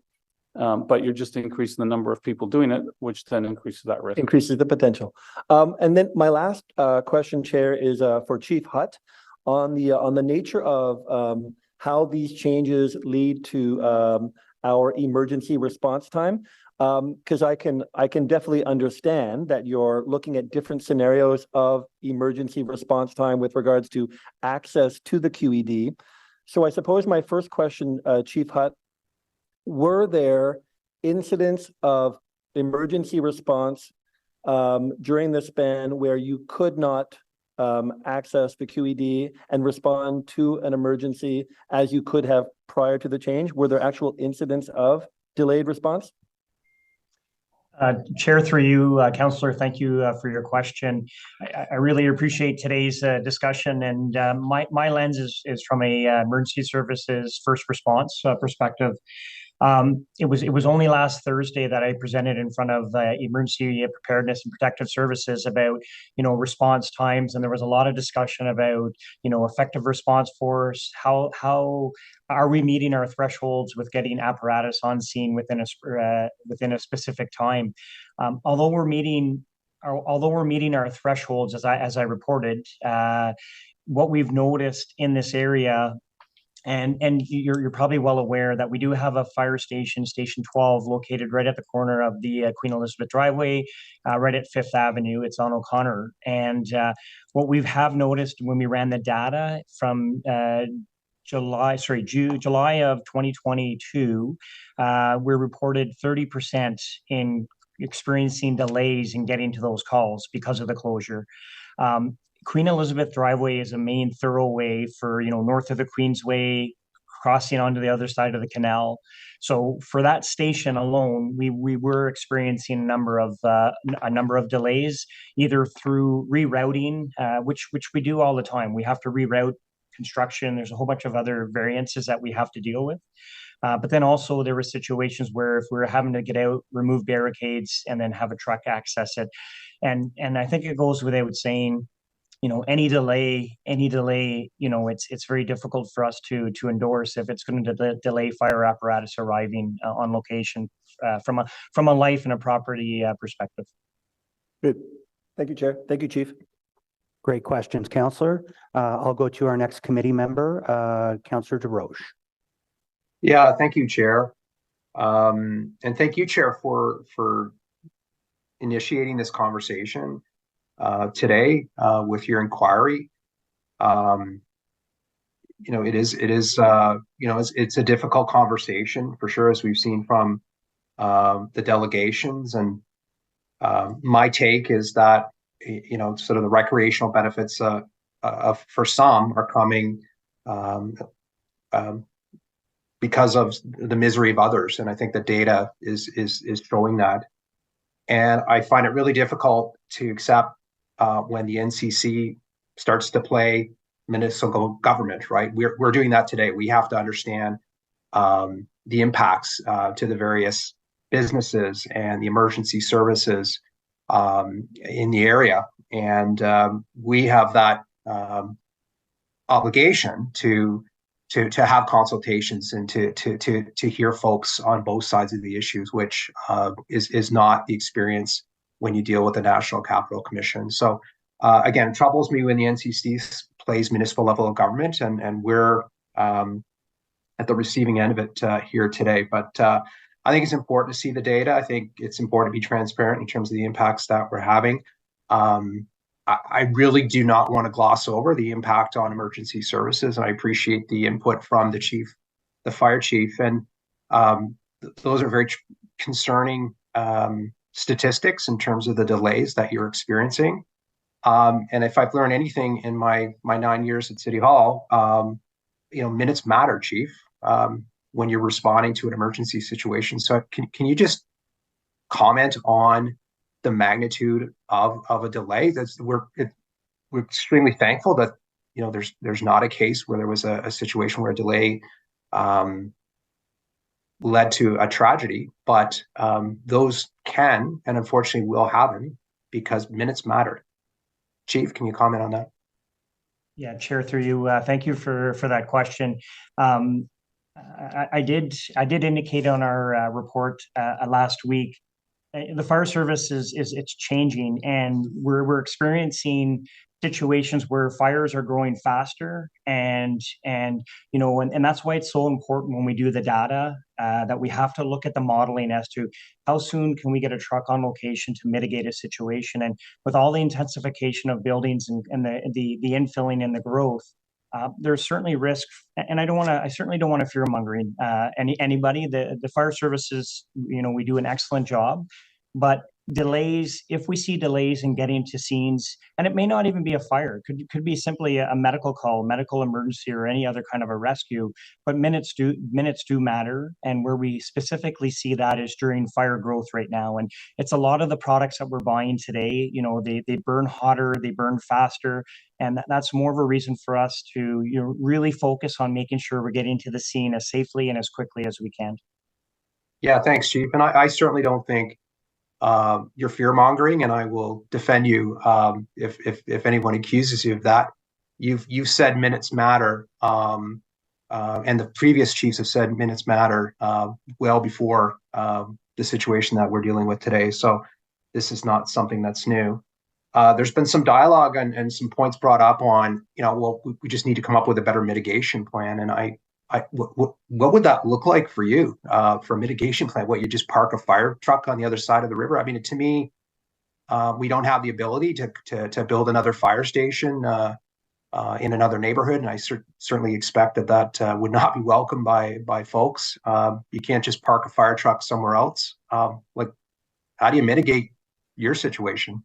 But you're just increasing the number of people doing it, which then increases that risk. Increases the potential. And then my last question, Chair, is for Chief Hutt on the nature of how these changes lead to our emergency response time. Because I can definitely understand that you're looking at different scenarios of emergency response time with regards to access to the QED. So I suppose my first question, Chief Hutt, were there incidents of emergency response during the span where you could not access the QED and respond to an emergency as you could have prior to the change? Were there actual incidents of delayed response? Chair, through you, Councillor, thank you for your question. I really appreciate today's discussion, and my lens is from a emergency services first response perspective. It was only last Thursday that I presented in front of emergency preparedness and protective services about response times, and there was a lot of discussion about effective response force. How are we meeting our thresholds with getting apparatus on scene within a specific time? Although we're meeting our thresholds, as I reported, what we've noticed in this area. And you're probably well aware that we do have a fire station, Station 12, located right at the corner of the Queen Elizabeth driveway, right at 5th Avenue. It's on O'Connor. And what we have noticed when we ran the data from July of 2022, we reported 30% in experiencing delays in getting to those calls because of the closure. Queen Elizabeth driveway is a main thoroughway for, north of the Queensway, crossing onto the other side of the canal. So for that station alone, we were experiencing a number of delays, either through rerouting, which we do all the time. We have to reroute construction. There's a whole bunch of other variances that we have to deal with. But then also there were situations where if we were having to get out, remove barricades, and then have a truck access it. And I think it goes without saying, any delay, it's very difficult for us to endorse if it's going to delay fire apparatus arriving on location from a life and a property perspective. Good. Thank you, Chair. Thank you, Chief. Great questions, Councillor. I'll go to our next committee member, Councillor DeRoche. Yeah, thank you, Chair. And thank you, Chair, for initiating this conversation today with your inquiry. It's a difficult conversation for sure, as we've seen from the delegations. And my take is that sort of the recreational benefits for some are coming because of the misery of others, and I think the data is showing that. And I find it really difficult to accept when the NCC starts to play municipal government, right? We're doing that today. We have to understand the impacts to the various businesses and the emergency services in the area. And we have that obligation to have consultations and to hear folks on both sides of the issues, which is not the experience when you deal with the National Capital Commission. So again, it troubles me when the NCC plays municipal level of government, and we're at the receiving end of it here today. But I think it's important to see the data. I think it's important to be transparent in terms of the impacts that we're having. I really do not want to gloss over the impact on emergency services, and I appreciate the input from the chief, the fire chief, and those are very concerning statistics in terms of the delays that you're experiencing. And if I've learned anything in my 9 years at City Hall, minutes matter, Chief, when you're responding to an emergency situation. So can you just comment on the magnitude of a delay? We're extremely thankful that there's not a case where there was a situation where a delay led to a tragedy, but those can and unfortunately will happen because minutes matter. Chief, can you comment on that? Yeah, Chair, through you. Thank you for that question. I did indicate on our report last week. The fire service it's changing, and we're experiencing situations where fires are growing faster, and that's why it's so important when we do the data that we have to look at the modeling as to how soon can we get a truck on location to mitigate a situation. And with all the intensification of buildings and the infilling and the growth, there's certainly risk, and I certainly don't want to fear mongering anybody. The fire services, we do an excellent job, but delays, if we see delays in getting to scenes, and it may not even be a fire, could be simply a medical call, medical emergency, or any other kind of a rescue, but minutes do matter. And where we specifically see that is during fire growth right now. And it's a lot of the products that we're buying today, they burn hotter, they burn faster, and that's more of a reason for us to really focus on making sure we're getting to the scene as safely and as quickly as we can. Yeah, thanks, Chief. And I certainly don't think you're fear mongering, and I will defend you if anyone accuses you of that. You've said minutes matter, and the previous chiefs have said minutes matter well before the situation that we're dealing with today. So this is not something that's new. There's been some dialogue and some points brought up on, we just need to come up with a better mitigation plan. And what would that look like for you for a mitigation plan? What, you just park a fire truck on the other side of the river? I mean, to me, we don't have the ability to build another fire station in another neighborhood, and I certainly expect that would not be welcomed by folks. You can't just park a fire truck somewhere else. How do you mitigate your situation?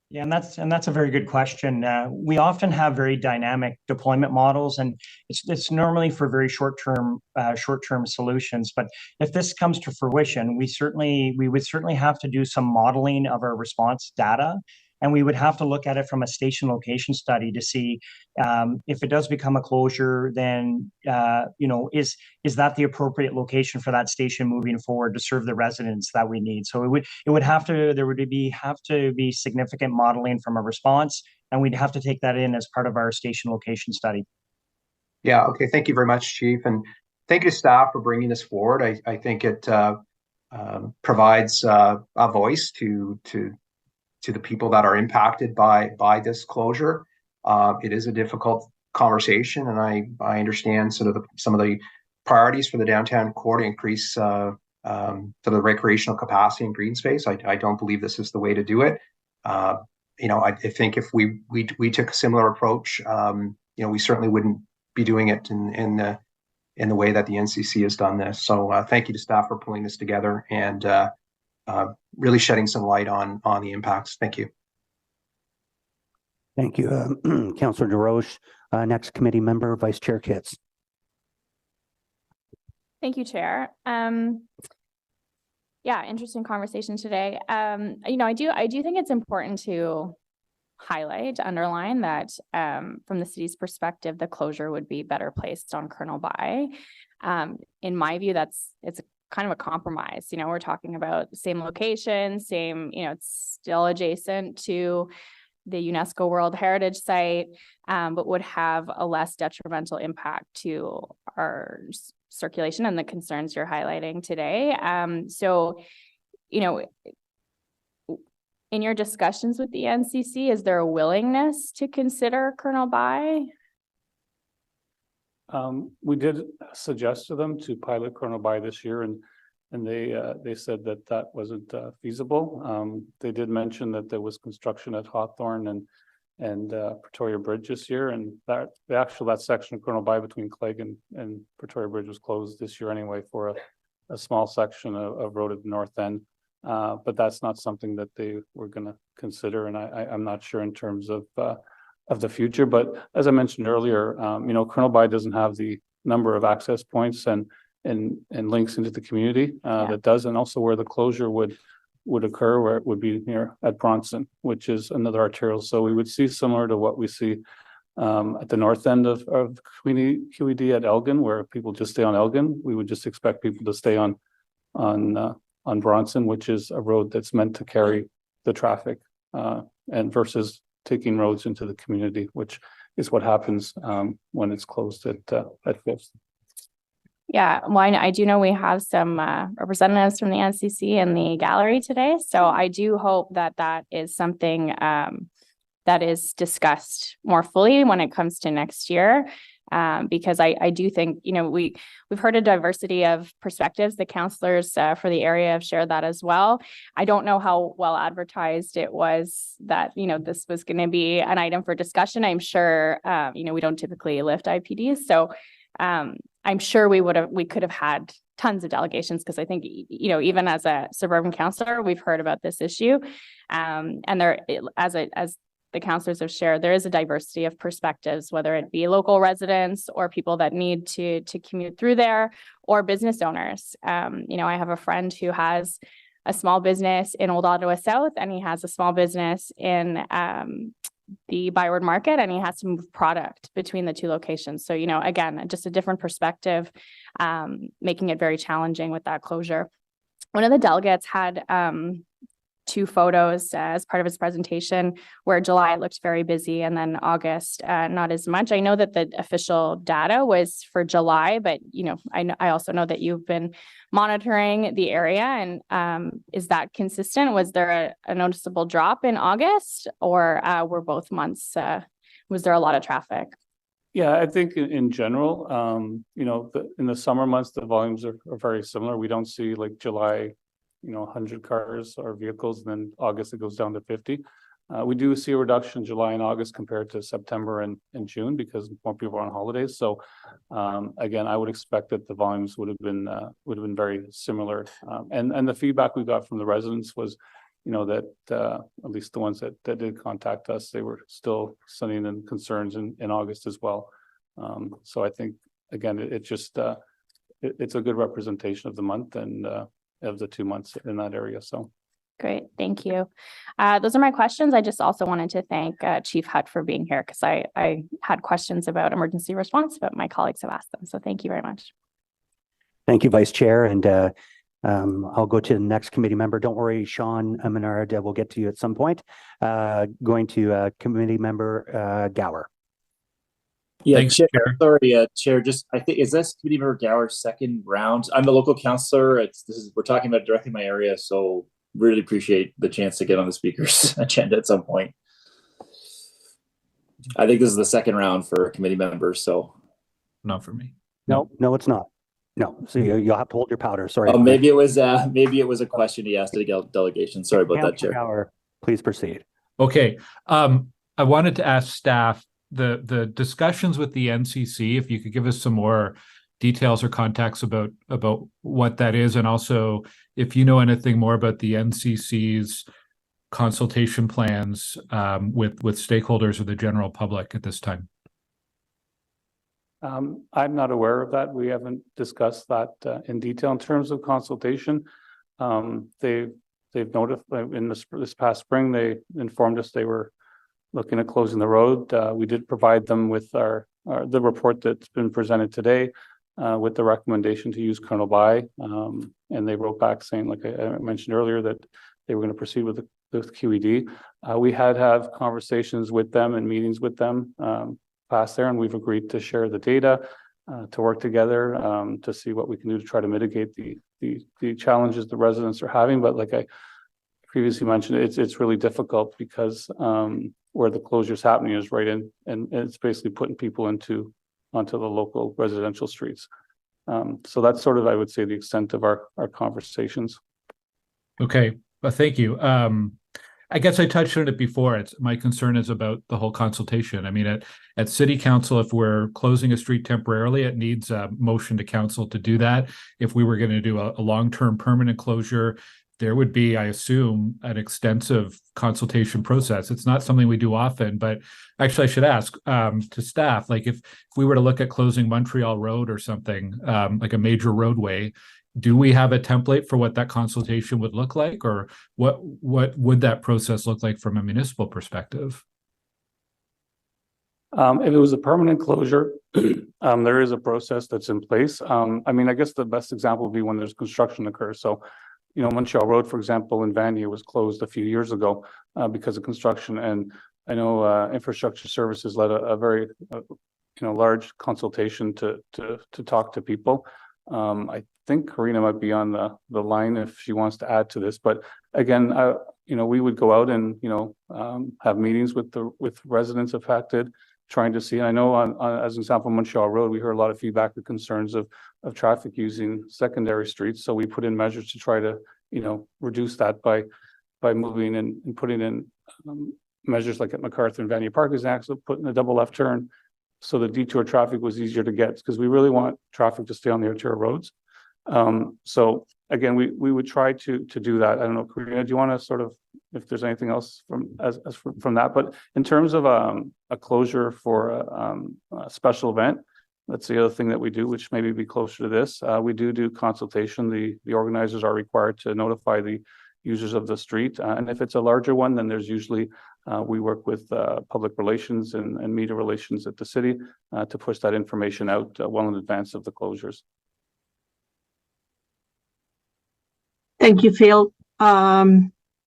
Yeah, and that's a very good question. We often have very dynamic deployment models, and it's normally for very short-term solutions. But if this comes to fruition, we would certainly have to do some modeling of our response data, and we would have to look at it from a station location study to see if it does become a closure, then is that the appropriate location for that station moving forward to serve the residents that we need. So there would have to be significant modeling from a response, and we'd have to take that in as part of our station location study. Yeah. Okay. Thank you very much, Chief, and thank you, staff, for bringing this forward. I think it provides a voice to the people that are impacted by this closure. It is a difficult conversation, and I understand sort of some of the priorities for the downtown core to increase to the recreational capacity and green space. I don't believe this is the way to do it. I think if we took a similar approach, we certainly wouldn't be doing it in the way that the NCC has done this. So thank you to staff for pulling this together and really shedding some light on the impacts. Thank you. Thank you, Councillor DeRoche. Next committee member, Vice Chair Kitts. Thank you, Chair. Yeah, interesting conversation today. I do think it's important to underline that from the city's perspective, the closure would be better placed on Colonel By. In my view, it's kind of a compromise. You know, we're talking about the same location, same, you know, it's still adjacent to the UNESCO World Heritage Site, but would have a less detrimental impact to our circulation and the concerns you're highlighting today. So, you know, in your discussions with the NCC, is there a willingness to consider Colonel By? We did suggest to them to pilot Colonel By this year, and they said that wasn't feasible. They did mention that there was construction at Hawthorne and Pretoria Bridge this year, and that section of Colonel By between Clegg and Pretoria Bridge was closed this year anyway for a small section of road at the north end. But that's not something that they were going to consider, and I'm not sure in terms of the future. But as I mentioned earlier, you know, Colonel By doesn't have the number of access points and links into the community that does, and also where the closure would occur, where it would be near at Bronson, which is another arterial. So we would see similar to what we see at the north end of QED at Elgin, where people just stay on Elgin. We would just expect people to stay on Bronson, which is a road that's meant to carry the traffic, and versus taking roads into the community, which is what happens when it's closed at Fifth. Yeah, well, I do know we have some representatives from the NCC in the gallery today, so I do hope that is something that is discussed more fully when it comes to next year. Because I do think, you know, we've heard a diversity of perspectives. The councillors for the area have shared that as well. I don't know how well advertised it was that, you know, this was going to be an item for discussion. I'm sure, you know, we don't typically lift IPDs, so I'm sure we could have had tons of delegations, because I think, you know, even as a suburban councillor, we've heard about this issue, and there, as the councillors have shared, there is a diversity of perspectives, whether it be local residents or people that need to commute through there, or business owners. You know, I have a friend who has a small business in Old Ottawa South, and he has a small business in the Byward Market, and he has to move product between the two locations. So, you know, again, just a different perspective, making it very challenging with that closure. One of the delegates had two photos as part of his presentation, where July looked very busy and then August not as much. I know that the official data was for July, but you know, I also know that you've been monitoring the area, and is that consistent? Was there a noticeable drop in August, or were both months, was there a lot of traffic? Yeah, I think in general, you know, in the summer months, the volumes are very similar. We don't see like July, you know, 100 cars or vehicles, and then August it goes down to 50. We do see a reduction in July and August compared to September and June, because more people are on holidays. So again, I would expect that the volumes would have been very similar. And the feedback we got from the residents was, you know, that at least the ones that did contact us, they were still sending in concerns in August as well. So I think again, it's a good representation of the month and of the 2 months in that area. So great, thank you. Those are my questions. I just also wanted to thank Chief Hutt for being here, because I had questions about emergency response, but my colleagues have asked them. So thank you very much. Thank you, Vice Chair. And I'll go to the next committee member. Don't worry, Sean Menard, we'll get to you at some point. Going to committee member Gower. Yeah, Thanks, Chair. Chair. Sorry, Chair. Just I think is this committee member Gower's second round? I'm the local councillor. We're talking about directly my area, so really appreciate the chance to get on the speaker's agenda at some point. I think this is the second round for committee members, so Not for me. No, it's not. No, so you'll have to hold your powder. Sorry. oh, maybe it was a question he asked to the delegation. Sorry about that, Chair. Gower, please proceed. Okay. I wanted to ask staff the discussions with the NCC, if you could give us some more details or context about what that is, and also if you know anything more about the NCC's consultation plans with stakeholders or the general public at this time. I'm not aware of that. We haven't discussed that in detail in terms of consultation. They've notified in this past spring. They informed us they were looking at closing the road. We did provide them with the report that's been presented today with the recommendation to use Colonel By. And they wrote back saying, like I mentioned earlier, that they were going to proceed with the QED. We had conversations with them and meetings with them past there, and we've agreed to share the data, to work together to see what we can do to try to mitigate the challenges the residents are having. But like I previously mentioned, it's really difficult because where the closure is happening is right in, and it's basically putting people onto the local residential streets. So that's sort of, I would say, the extent of our conversations. Okay, well, thank you. I guess I touched on it before. My concern is about the whole consultation. I mean, at city council, if we're closing a street temporarily, it needs a motion to council to do that. If we were going to do a long-term permanent closure, there would be, I assume, an extensive consultation process. It's not something we do often, but actually I should ask to staff, like if we were to look at closing Montreal Road or something, like a major roadway, do we have a template for what that consultation would look like, or what would that process look like from a municipal perspective? If it was a permanent closure, there is a process that's in place. I mean, I guess the best example would be when there's construction occurs. So, you know, Montreal Road, for example, in Vanier was closed a few years ago because of construction. And I know Infrastructure Services led a very, large consultation to talk to people. I think Karina might be on the line if she wants to add to this. But again, we would go out and, have meetings with residents affected, trying to see. I know as an example, Montreal Road, we heard a lot of feedback and concerns of traffic using secondary streets. So we put in measures to try to, reduce that by moving and putting in measures like at MacArthur and Vanier Park is actually putting a double left turn so the detour traffic was easier to get, because we really want traffic to stay on the arterial roads. So again, we would try to do that. I don't know, Karina, do you want to sort of, if there's anything else from that? But in terms of a closure for a special event, that's the other thing that we do, which maybe be closer to this. We do consultation. The organizers are required to notify the users of the street. And if it's a larger one, then there's usually, we work with public relations and media relations at the city to push that information out well in advance of the closures. Thank you, Phil.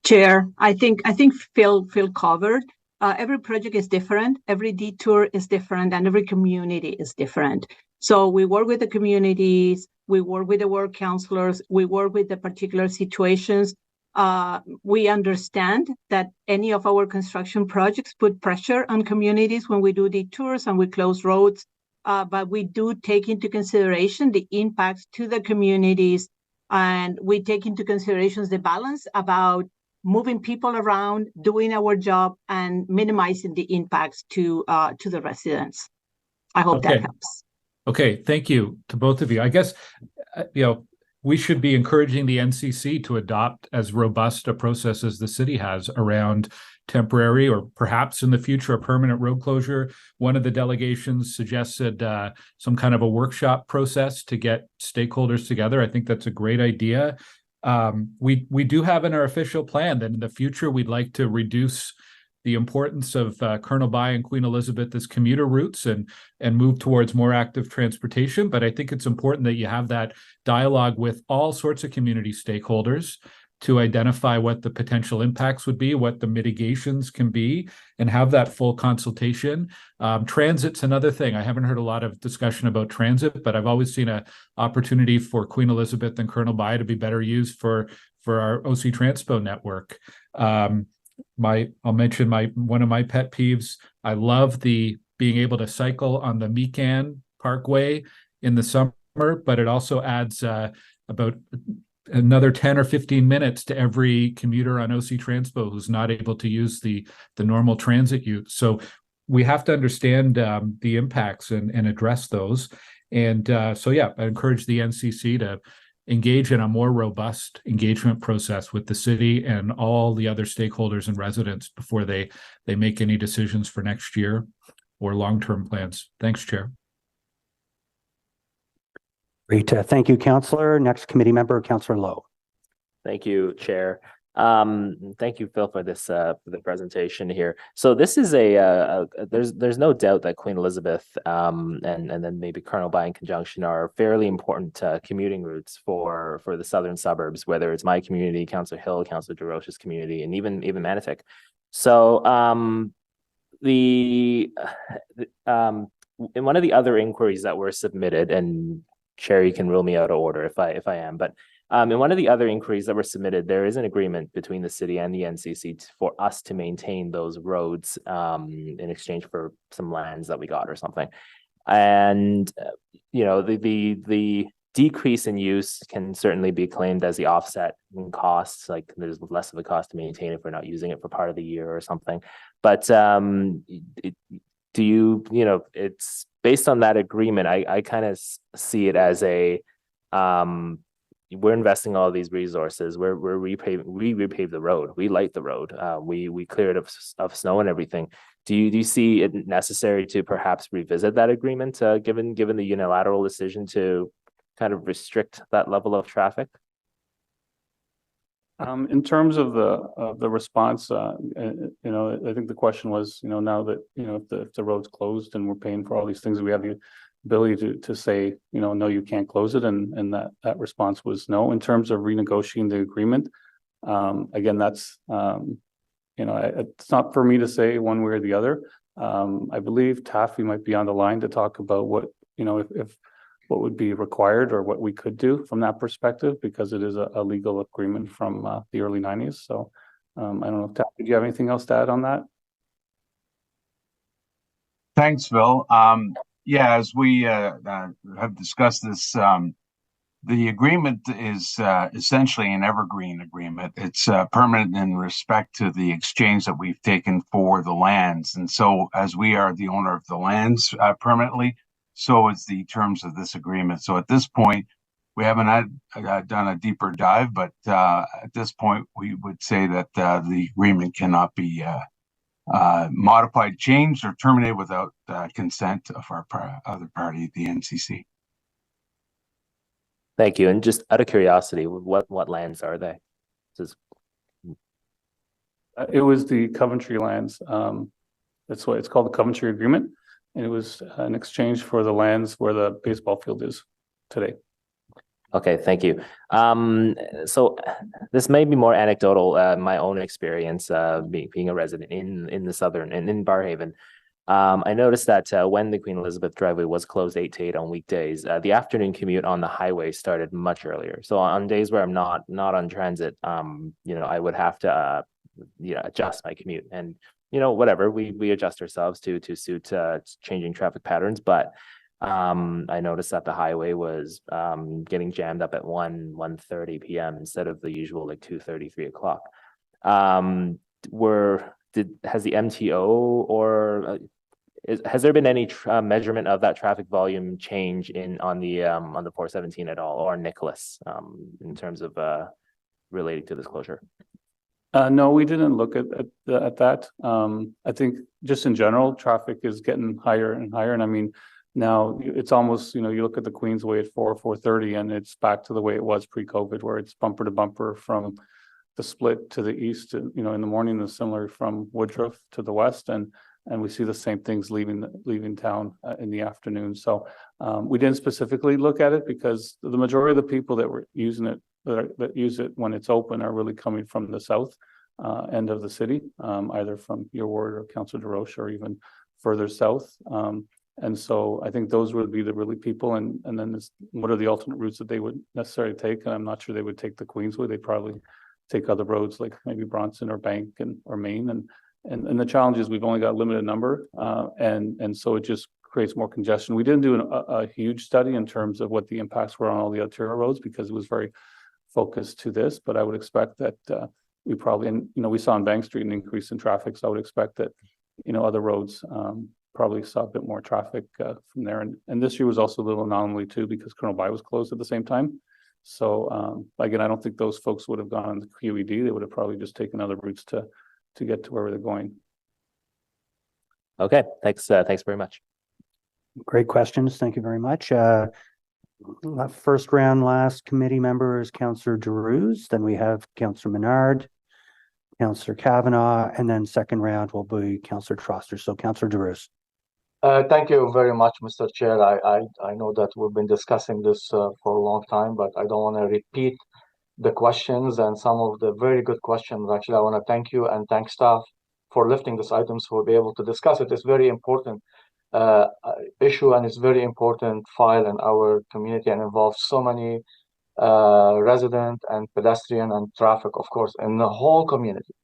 Chair, I think Phil covered. Every project is different, every detour is different, and every community is different. So we work with the communities, we work with the ward councillors, we work with the particular situations. We understand that any of our construction projects put pressure on communities when we do detours and we close roads, but we do take into consideration the impacts to the communities, and we take into consideration the balance about moving people around, doing our job, and minimizing the impacts to the residents. I hope that helps. Okay, thank you to both of you. I guess, we should be encouraging the NCC to adopt as robust a process as the city has around temporary or perhaps in the future a permanent road closure. One of the delegations suggested some kind of a workshop process to get stakeholders together. I think that's a great idea. We do have in our official plan that in the future we'd like to reduce the importance of Colonel By and Queen Elizabeth as commuter routes and move towards more active transportation. But I think it's important that you have that dialogue with all sorts of community stakeholders to identify what the potential impacts would be, what the mitigations can be, and have that full consultation. Transit's another thing. I haven't heard a lot of discussion about transit, but I've always seen an opportunity for Queen Elizabeth and Colonel By to be better used for our OC Transpo network. I'll mention one of my pet peeves. I love being able to cycle on the Mecan Parkway in the summer, but it also adds about another 10 or 15 minutes to every commuter on OC Transpo who's not able to use the normal transit use. So we have to understand the impacts and address those. And I encourage the NCC to engage in a more robust engagement process with the city and all the other stakeholders and residents before they make any decisions for next year or long-term plans. Thanks, Chair. Great. Thank you, Councillor. Next committee member, Councillor Lowe. Thank you, Chair. Thank you, Phil, for this for the presentation here. So this is there's no doubt that Queen Elizabeth and then maybe Colonel By in conjunction are fairly important commuting routes for the southern suburbs, whether it's my community, Councillor Hill, Councillor DeRoche's community, and even Manotick. So in one of the other inquiries that were submitted, and Sherry can rule me out of order if I am, but in one of the other inquiries that were submitted, there is an agreement between the city and the NCC for us to maintain those roads in exchange for some lands that we got or something. And you know, the decrease in use can certainly be claimed as the offset in costs. Like there's less of a cost to maintain if we're not using it for part of the year or something. But do you know, it's based on that agreement, I kind of see it as a we're investing all these resources. We repave the road. We light the road. We clear it of snow and everything. Do you see it necessary to perhaps revisit that agreement, given the unilateral decision to kind of restrict that level of traffic? In terms of the response, you know, I think the question was, you know, now that, you know, if the road's closed and we're paying for all these things, we have the ability to say, you know, no, you can't close it, and that response was no. In terms of renegotiating the agreement, again, that's you know, it's not for me to say one way or the other. I believe Taffy might be on the line to talk about what, you know, if what would be required or what we could do from that perspective, because it is a legal agreement from the early 90s. So I don't know if Taffy, do you have anything else to add on that? Thanks, Phil. Yeah, as we have discussed this, the agreement is essentially an evergreen agreement. It's permanent in respect to the exchange that we've taken for the lands. And so as we are the owner of the lands permanently, so is the terms of this agreement. So at this point, we haven't done a deeper dive, but at this point, we would say that the agreement cannot be modified, changed, or terminated without consent of our other party, the NCC. Thank you. And just out of curiosity, what lands are they? It was the Coventry lands. That's what it's called, the Coventry Agreement. And it was an exchange for the lands where the baseball field is today. Okay, thank you. So this may be more anecdotal, my own experience being a resident in the southern and in Barrhaven. I noticed that when the Queen Elizabeth driveway was closed 8 to 8 on weekdays, the afternoon commute on the highway started much earlier. So on days where I'm not on transit, you know, I would have to you know, adjust my commute, and you know, whatever, we adjust ourselves to suit changing traffic patterns. But I noticed that the highway was getting jammed up at 1:30 p.m. instead of the usual like 2:30, 3 o'clock. Has the MTO or has there been any measurement of that traffic volume change on the 417 at all, or Nicholas, in terms of relating to this closure? No, we didn't look at that. I think just in general, traffic is getting higher and higher. And I mean, now it's almost, you know, you look at the Queensway at 4:30 and it's back to the way it was pre-COVID, where it's bumper to bumper from the split to the east, you know, in the morning, and similar from Woodruff to the west. And we see the same things leaving town in the afternoon. So we didn't specifically look at it because the majority of the people that were using it, that use it when it's open, are really coming from the south end of the city, either from your ward or Councillor DeRoche, or even further south. And so I think those would be the really people. And then what are the alternate routes that they would necessarily take? And I'm not sure they would take the Queensway. They'd probably take other roads like maybe Bronson or Bank or Main. And the challenge is we've only got a limited number, and so it just creates more congestion. We didn't do a huge study in terms of what the impacts were on all the arterial roads, because it was very focused to this. But I would expect that we probably, and you know, we saw on Bank Street an increase in traffic, so I would expect that, you know, other roads probably saw a bit more traffic from there. And this year was also a little anomaly too, because Colonel By was closed at the same time. So again, I don't think those folks would have gone on the QED. They would have probably just taken other routes to get to where they're going. Okay, thanks very much. Great questions. Thank you very much. First round, last committee member is Councillor Giroux. Then we have Councillor Menard, Councillor Kavanaugh, and then second round will be Councillor Troster. So Councillor DeRusse. Thank you very much, Mr. Chair. I know that we've been discussing this for a long time, but I don't want to repeat the questions and some of the very good questions. Actually, I want to thank you and thank staff for lifting these items so we'll be able to discuss it. It's very important issue, and it's very important file in our community, and involves so many resident and pedestrian and traffic, of course, in the whole community.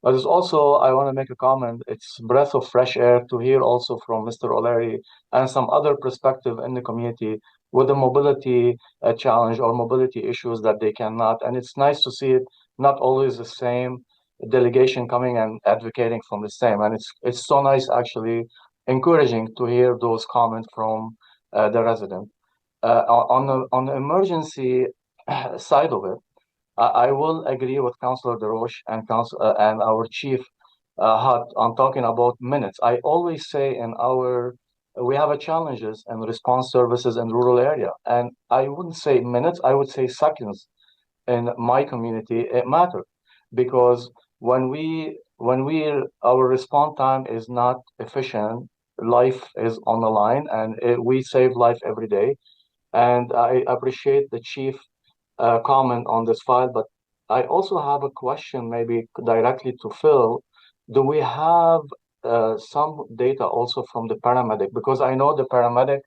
But it's also, I want to make a comment, it's breath of fresh air to hear also from Mr. O'Leary and some other perspective in the community with the mobility challenge or mobility issues that they cannot. And it's nice to see it not always the same delegation coming and advocating from the same. And it's so nice, actually, encouraging to hear those comments from the resident. On the emergency side of it, I will agree with Councillor DeRoche and and our chief Hutt on talking about minutes. I always say we have a challenges and response services in rural area, and I wouldn't say minutes, I would say seconds. In my community, it matters, because when our response time is not efficient, life is on the line, and we save life every day. And I appreciate the chief comment on this file, but I also have a question, maybe directly to Phil. Do we have some data also from the paramedic? Because I know the paramedic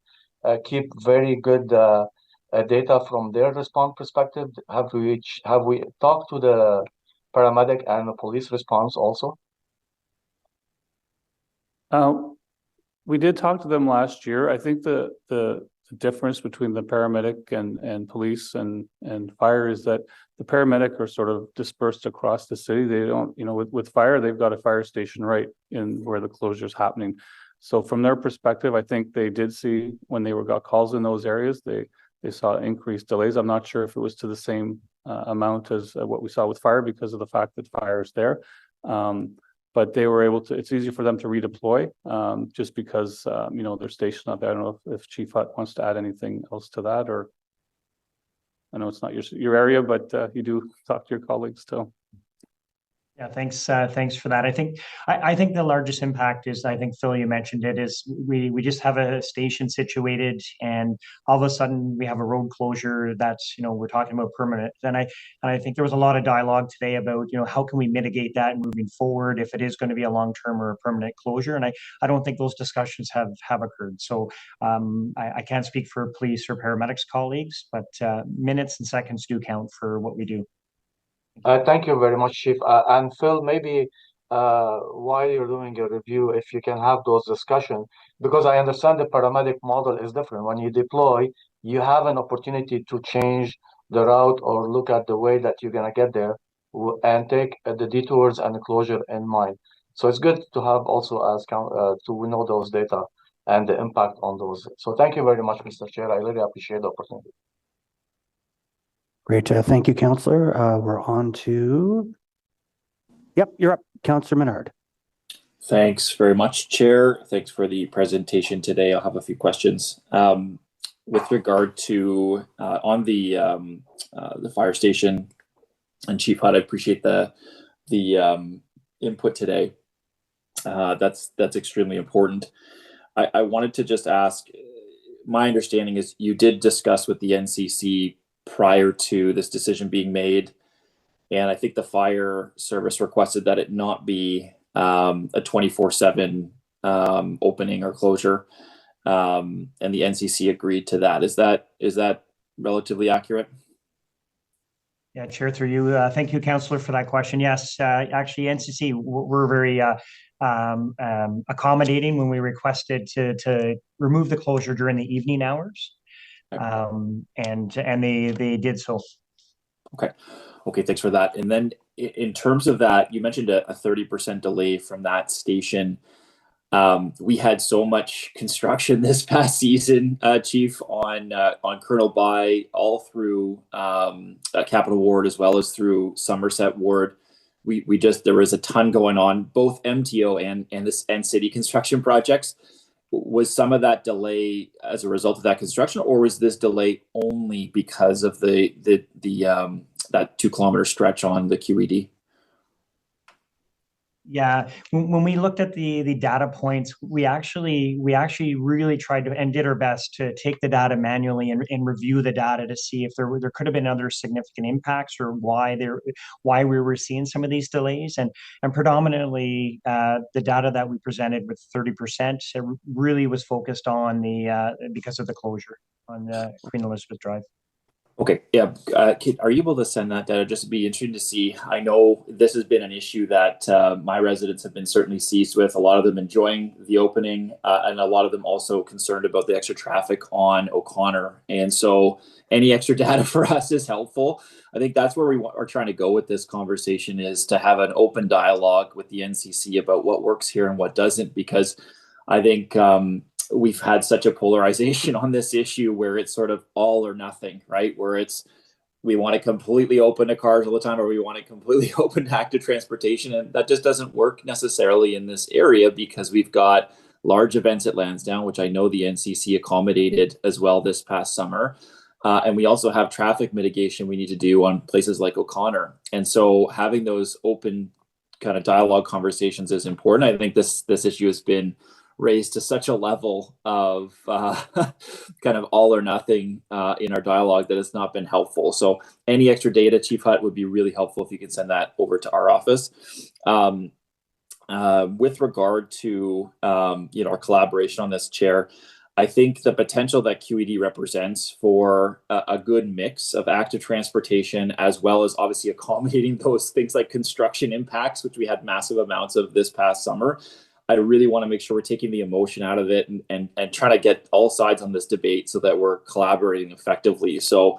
keep very good data from their response perspective. Have we talked to the paramedic and the police response also? We did talk to them last year. I think the difference between the paramedic and police and fire is that the paramedic are sort of dispersed across the city. They don't, with fire, they've got a fire station right in where the closure is happening. So from their perspective, I think they did see when they got calls in those areas, they saw increased delays. I'm not sure if it was to the same amount as what we saw with fire because of the fact that fire is there. But they were able to, it's easy for them to redeploy just because, they're stationed out there. I don't know if Chief Hutt wants to add anything else to that, or I know it's not your area, but you do talk to your colleagues still. Yeah, thanks. Thanks for that. I think the largest impact is, I think Phil, you mentioned it, is we just have a station situated, and all of a sudden we have a road closure that's, we're talking about permanent. And I think there was a lot of dialogue today about, how can we mitigate that moving forward if it is going to be a long-term or a permanent closure. And I don't think those discussions have occurred. So I can't speak for police or paramedics colleagues, but minutes and seconds do count for what we do. Thank you very much, Chief. And Phil, maybe while you're doing your review, if you can have those discussions, because I understand the paramedic model is different. When you deploy, you have an opportunity to change the route or look at the way that you're going to get there and take the detours and the closure in mind. So it's good to have also to know those data and the impact on those. So thank you very much, Mr. Chair. I really appreciate the opportunity. Great. Thank you, Councillor. We're on to, yep, you're up, Councillor Menard. Thanks very much, Chair. Thanks for the presentation today. I'll have a few questions. With regard to on the fire station, and Chief Hutt, I appreciate the input today. That's extremely important. I wanted to just ask, my understanding is you did discuss with the NCC prior to this decision being made, and I think the fire service requested that it not be a 24/7 opening or closure, and the NCC agreed to that. Is that relatively accurate? Yeah, Chair, through you. Thank you, Councillor, for that question. Yes, actually, NCC, we're very accommodating when we requested to remove the closure during the evening hours. And they did so. Okay, thanks for that. And then in terms of that, you mentioned a 30% delay from that station. We had so much construction this past season, Chief, on Colonel By, all through Capital Ward as well as through Somerset Ward. There was a ton going on, both MTO and city construction projects. Was some of that delay as a result of that construction, or was this delay only because of that 2 kilometer stretch on the QED? Yeah, when we looked at the data points, we actually really tried to and did our best to take the data manually and review the data to see if there could have been other significant impacts or why we were seeing some of these delays. And predominantly the data that we presented with 30% really was focused on because of the closure on Queen Elizabeth Drive. Okay, yeah. Are you able to send that data? Just to be interesting to see. I know this has been an issue that my residents have been certainly seized with. A lot of them enjoying the opening, and a lot of them also concerned about the extra traffic on O'Connor. And so, any extra data for us is helpful. I think that's where we are trying to go with this conversation, is to have an open dialogue with the NCC about what works here and what doesn't, because I think we've had such a polarization on this issue where it's sort of all or nothing, right? Where it's, we want to completely open to cars all the time, or we want to completely open to active transportation. And that just doesn't work necessarily in this area, because we've got large events at Lansdowne, which I know the NCC accommodated as well this past summer. And we also have traffic mitigation we need to do on places like O'Connor. And so having those open kind of dialogue conversations is important. I think this issue has been raised to such a level of kind of all or nothing in our dialogue that it's not been helpful. So any extra data, Chief Hutt, would be really helpful if you could send that over to our office. With regard to our collaboration on this, Chair, I think the potential that QED represents for a good mix of active transportation, as well as obviously accommodating those things like construction impacts, which we had massive amounts of this past summer. I really want to make sure we're taking the emotion out of it and trying to get all sides on this debate so that we're collaborating effectively. So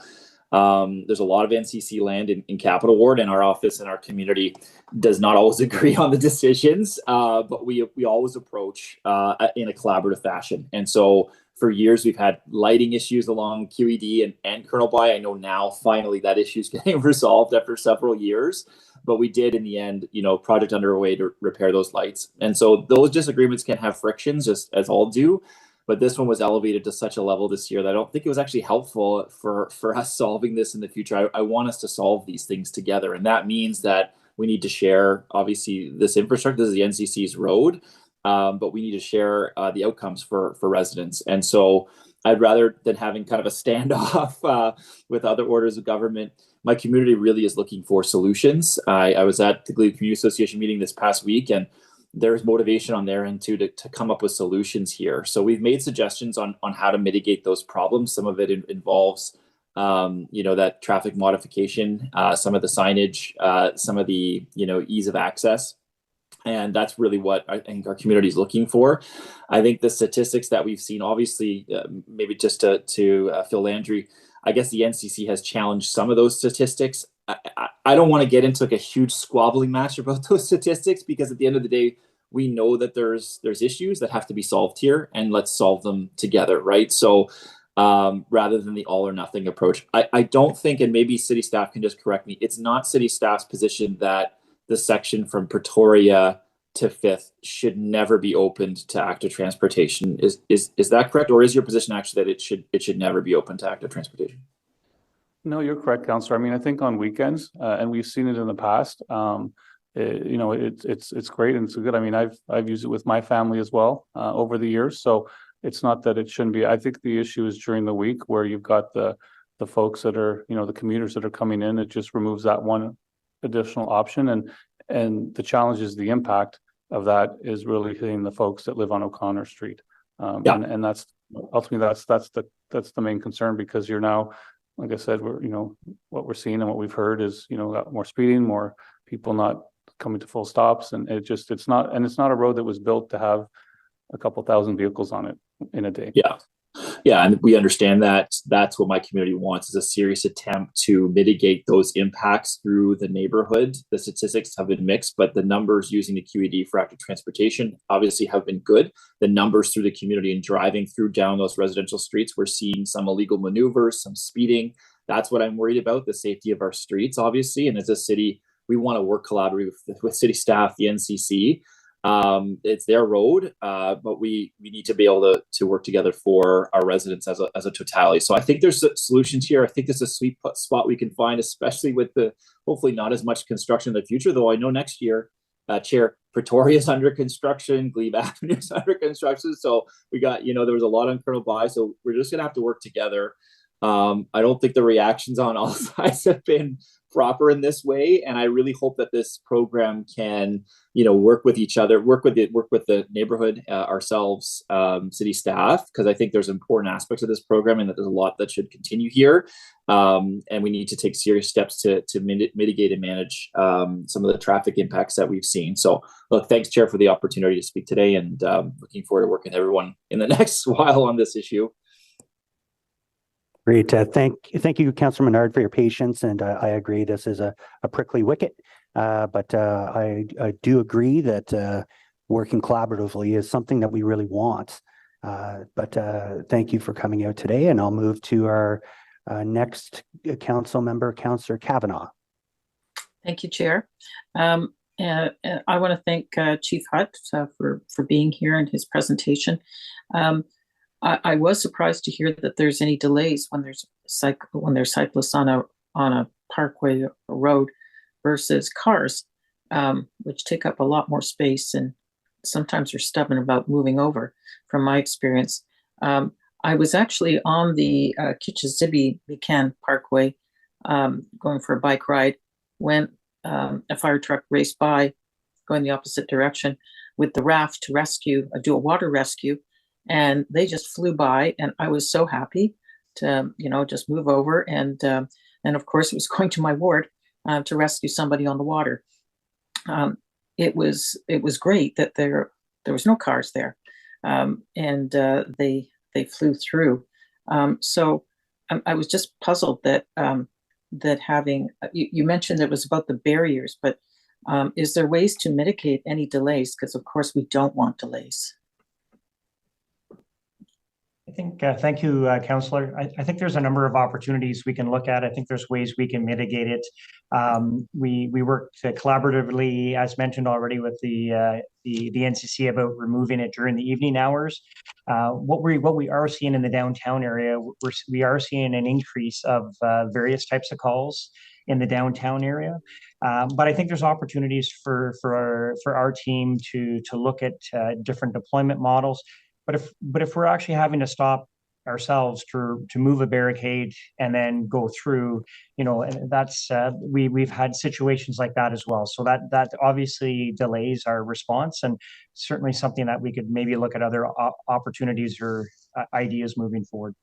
there's a lot of NCC land in Capital Ward, and our office and our community does not always agree on the decisions, but we always approach in a collaborative fashion. And so for years, we've had lighting issues along QED and Colonel By. I know now finally that issue is getting resolved after several years. But we did, in the end, project underway to repair those lights. And so those disagreements can have frictions, just as all do. But this one was elevated to such a level this year that I don't think it was actually helpful for us solving this in the future. I want us to solve these things together. And that means that we need to share, obviously, this infrastructure. This is the NCC's road, but we need to share the outcomes for residents. And so I'd rather than having kind of a standoff with other orders of government, my community really is looking for solutions. I was at the Glebe Community Association meeting this past week, and there's motivation on their end too to come up with solutions here. So we've made suggestions on how to mitigate those problems. Some of it involves, that traffic modification, some of the signage, some of the, ease of access. And that's really what I think our community is looking for. I think the statistics that we've seen, obviously, maybe just to Phil Landry, I guess the NCC has challenged some of those statistics. I don't want to get into like a huge squabbling match about those statistics, because at the end of the day, we know that there's issues that have to be solved here, and let's solve them together, right? So rather than the all or nothing approach, I don't think, and maybe city staff can just correct me, it's not city staff's position that the section from Pretoria to 5th should never be opened to active transportation. Is that correct, or is your position actually that it should never be open to active transportation? No, you're correct, Councillor. I mean, I think on weekends, and we've seen it in the past. It's great and it's good. I mean, I've used it with my family as well over the years. So it's not that it shouldn't be. I think the issue is during the week where you've got the folks that are, the commuters that are coming in. It just removes that one additional option, and the challenge is the impact of that is really hitting the folks that live on O'Connor Street. And that's ultimately that's the main concern, because you're now, like I said, we're what we're seeing and what we've heard is more speeding, more people not coming to full stops, and it's not a road that was built to have a couple thousand vehicles on it in a day. Yeah, and we understand that. That's what my community wants, is a serious attempt to mitigate those impacts through the neighborhood. The statistics have been mixed, but the numbers using the QED for active transportation obviously have been good. The numbers through the community and driving through down those residential streets, we're seeing some illegal maneuvers, some speeding. That's what I'm worried about, the safety of our streets, obviously. And as a city, we want to work collaboratively with city staff, the NCC. It's their road, but we need to be able to work together for our residents as a totality. So I think there's solutions here. I think there's a sweet spot we can find, especially with the hopefully not as much construction in the future, though I know next year, Chair, Pretoria's under construction, Glebe Avenue's under construction. So we got, there was a lot on Colonel By. So we're just gonna have to work together. I don't think the reactions on all sides have been proper in this way, and I really hope that this program can, work with each other, work with the neighborhood, ourselves, city staff, because I think there's important aspects of this program, and that there's a lot that should continue here, and we need to take serious steps to mitigate and manage some of the traffic impacts that we've seen. So, look, thanks, Chair, for the opportunity to speak today, and looking forward to working with everyone in the next while on this issue. Great. Thank you, Councillor Menard, for your patience. And I agree, this is a prickly wicket. But I do agree that working collaboratively is something that we really want. But thank you for coming out today. And I'll move to our next council member, Councillor Kavanagh. Thank you, Chair. And I want to thank Chief Hutt for being here and his presentation. I was surprised to hear that there's any delays when there's cyclists on a parkway or road versus cars, which take up a lot more space and sometimes are stubborn about moving over. From my experience, I was actually on the Kitchizibby-Buchan Parkway going for a bike ride when a fire truck raced by, going the opposite direction with the raft to do a water rescue. And they just flew by, and I was so happy to, just move over. And of course, it was going to my ward to rescue somebody on the water. It was great that there was no cars there, and they flew through. So I was just puzzled that having you mentioned it was about the barriers, but is there ways to mitigate any delays? Because of course we don't want delays. I think, thank you, Councillor. I think there's a number of opportunities we can look at. I think there's ways we can mitigate it. We worked collaboratively, as mentioned already, with the NCC about removing it during the evening hours. What we are seeing in the downtown area, we are seeing an increase of various types of calls in the downtown area. But I think there's opportunities for our team to look at different deployment models. But if we're actually having to stop ourselves to move a barricade and then go through, and that's we've had situations like that as well. So that obviously delays our response, and certainly something that we could maybe look at other opportunities or ideas moving forward.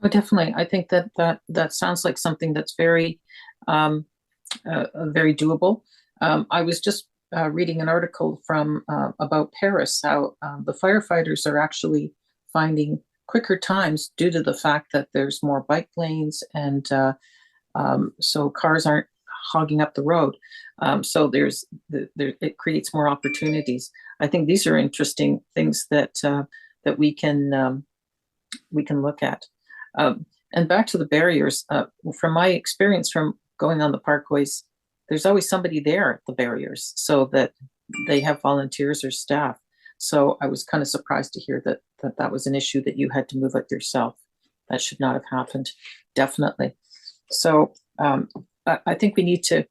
Oh, definitely. I think that sounds like something that's very very doable. I was just reading an article from about Paris, how the firefighters are actually finding quicker times due to the fact that there's more bike lanes, and so cars aren't hogging up the road. So it creates more opportunities. I think these are interesting things that we can look at. And back to the barriers, from my experience from going on the parkways, there's always somebody there at the barriers, so that they have volunteers or staff. So I was kind of surprised to hear that was an issue that you had to move it yourself. That should not have happened, definitely. So I think we need to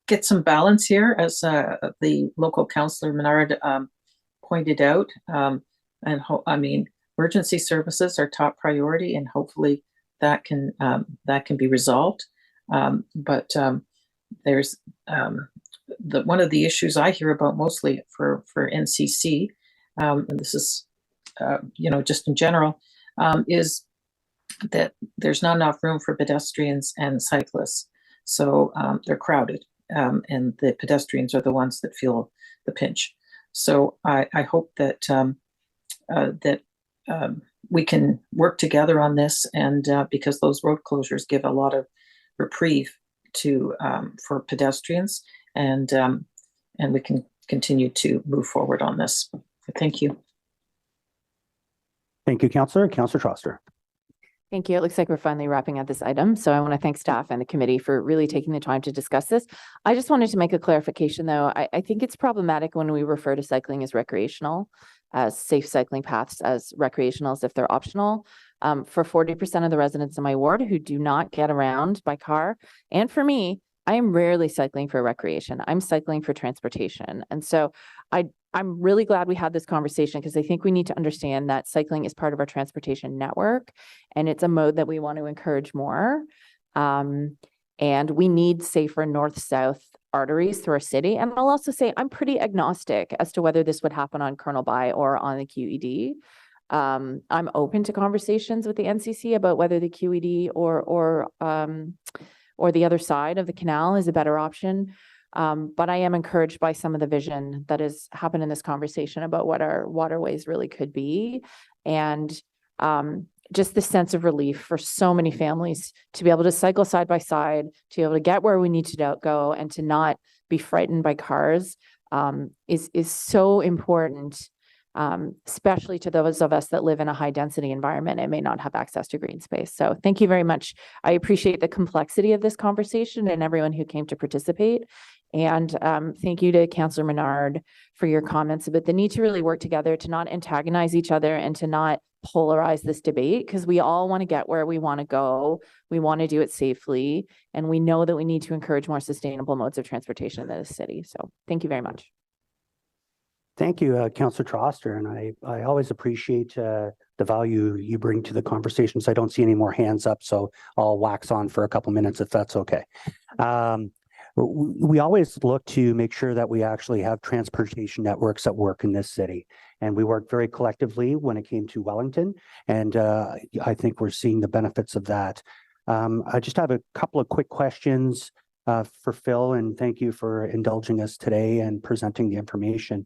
get some balance here, as the local councillor Menard pointed out. Emergency services are top priority, and hopefully that can be resolved. But there's one of the issues I hear about mostly for NCC, and this is just in general, is that there's not enough room for pedestrians and cyclists. So they're crowded, and the pedestrians are the ones that feel the pinch. So I hope that we can work together on this, and because those road closures give a lot of reprieve for pedestrians, and we can continue to move forward on this. Thank you. Thank you, Councillor. Councillor Troster. Thank you. It looks like we're finally wrapping up this item. So I want to thank staff and the committee for really taking the time to discuss this. I just wanted to make a clarification, though. I think it's problematic when we refer to cycling as recreational, as safe cycling paths as recreational, as if they're optional. For 40% of the residents in my ward who do not get around by car, and for me, I am rarely cycling for recreation. I'm cycling for transportation. And so I'm really glad we had this conversation because I think we need to understand that cycling is part of our transportation network and it's a mode that we want to encourage more. And we need safer north-south arteries through our city. And I'll also say I'm pretty agnostic as to whether this would happen on Colonel By or on the QED. I'm open to conversations with the NCC about whether the QED or the other side of the canal is a better option. But I am encouraged by some of the vision that has happened in this conversation about what our waterways really could be. And just the sense of relief for so many families to be able to cycle side by side, to be able to get where we need to go and to not be frightened by cars is so important. Especially to those of us that live in a high density environment and may not have access to green space. So thank you very much. I appreciate the complexity of this conversation and everyone who came to participate. And thank you to Councillor Menard for your comments about the need to really work together to not antagonize each other and to not polarize this debate, because we all want to get where we want to go. We want to do it safely. And we know that we need to encourage more sustainable modes of transportation in the city. So thank you very much. Thank you, Councillor Troster, and I always appreciate the value you bring to the conversations. I don't see any more hands up, so I'll wax on for a couple minutes if that's okay. We always look to make sure that we actually have transportation networks that work in this city, and we work very collectively when it came to Wellington, and I think we're seeing the benefits of that. I just have a couple of quick questions for Phil, and thank you for indulging us today and presenting the information.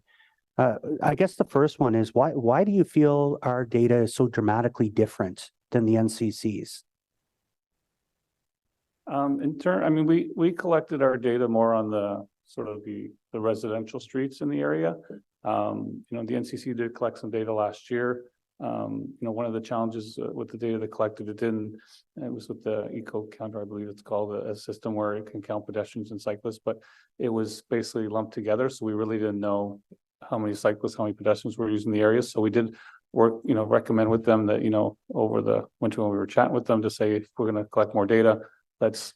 I guess the first one is why do you feel our data is so dramatically different than the NCC's? I mean, we collected our data more on the sort of the residential streets in the area. You know, the NCC did collect some data last year. You know, one of the challenges with the data they collected, it was with the eco counter, I believe it's called, a system where it can count pedestrians and cyclists, but it was basically lumped together. So we really didn't know how many cyclists, how many pedestrians were using the area. So we did work, you know, recommend with them that, you know, over the winter when we were chatting with them to say, if we're going to collect more data, let's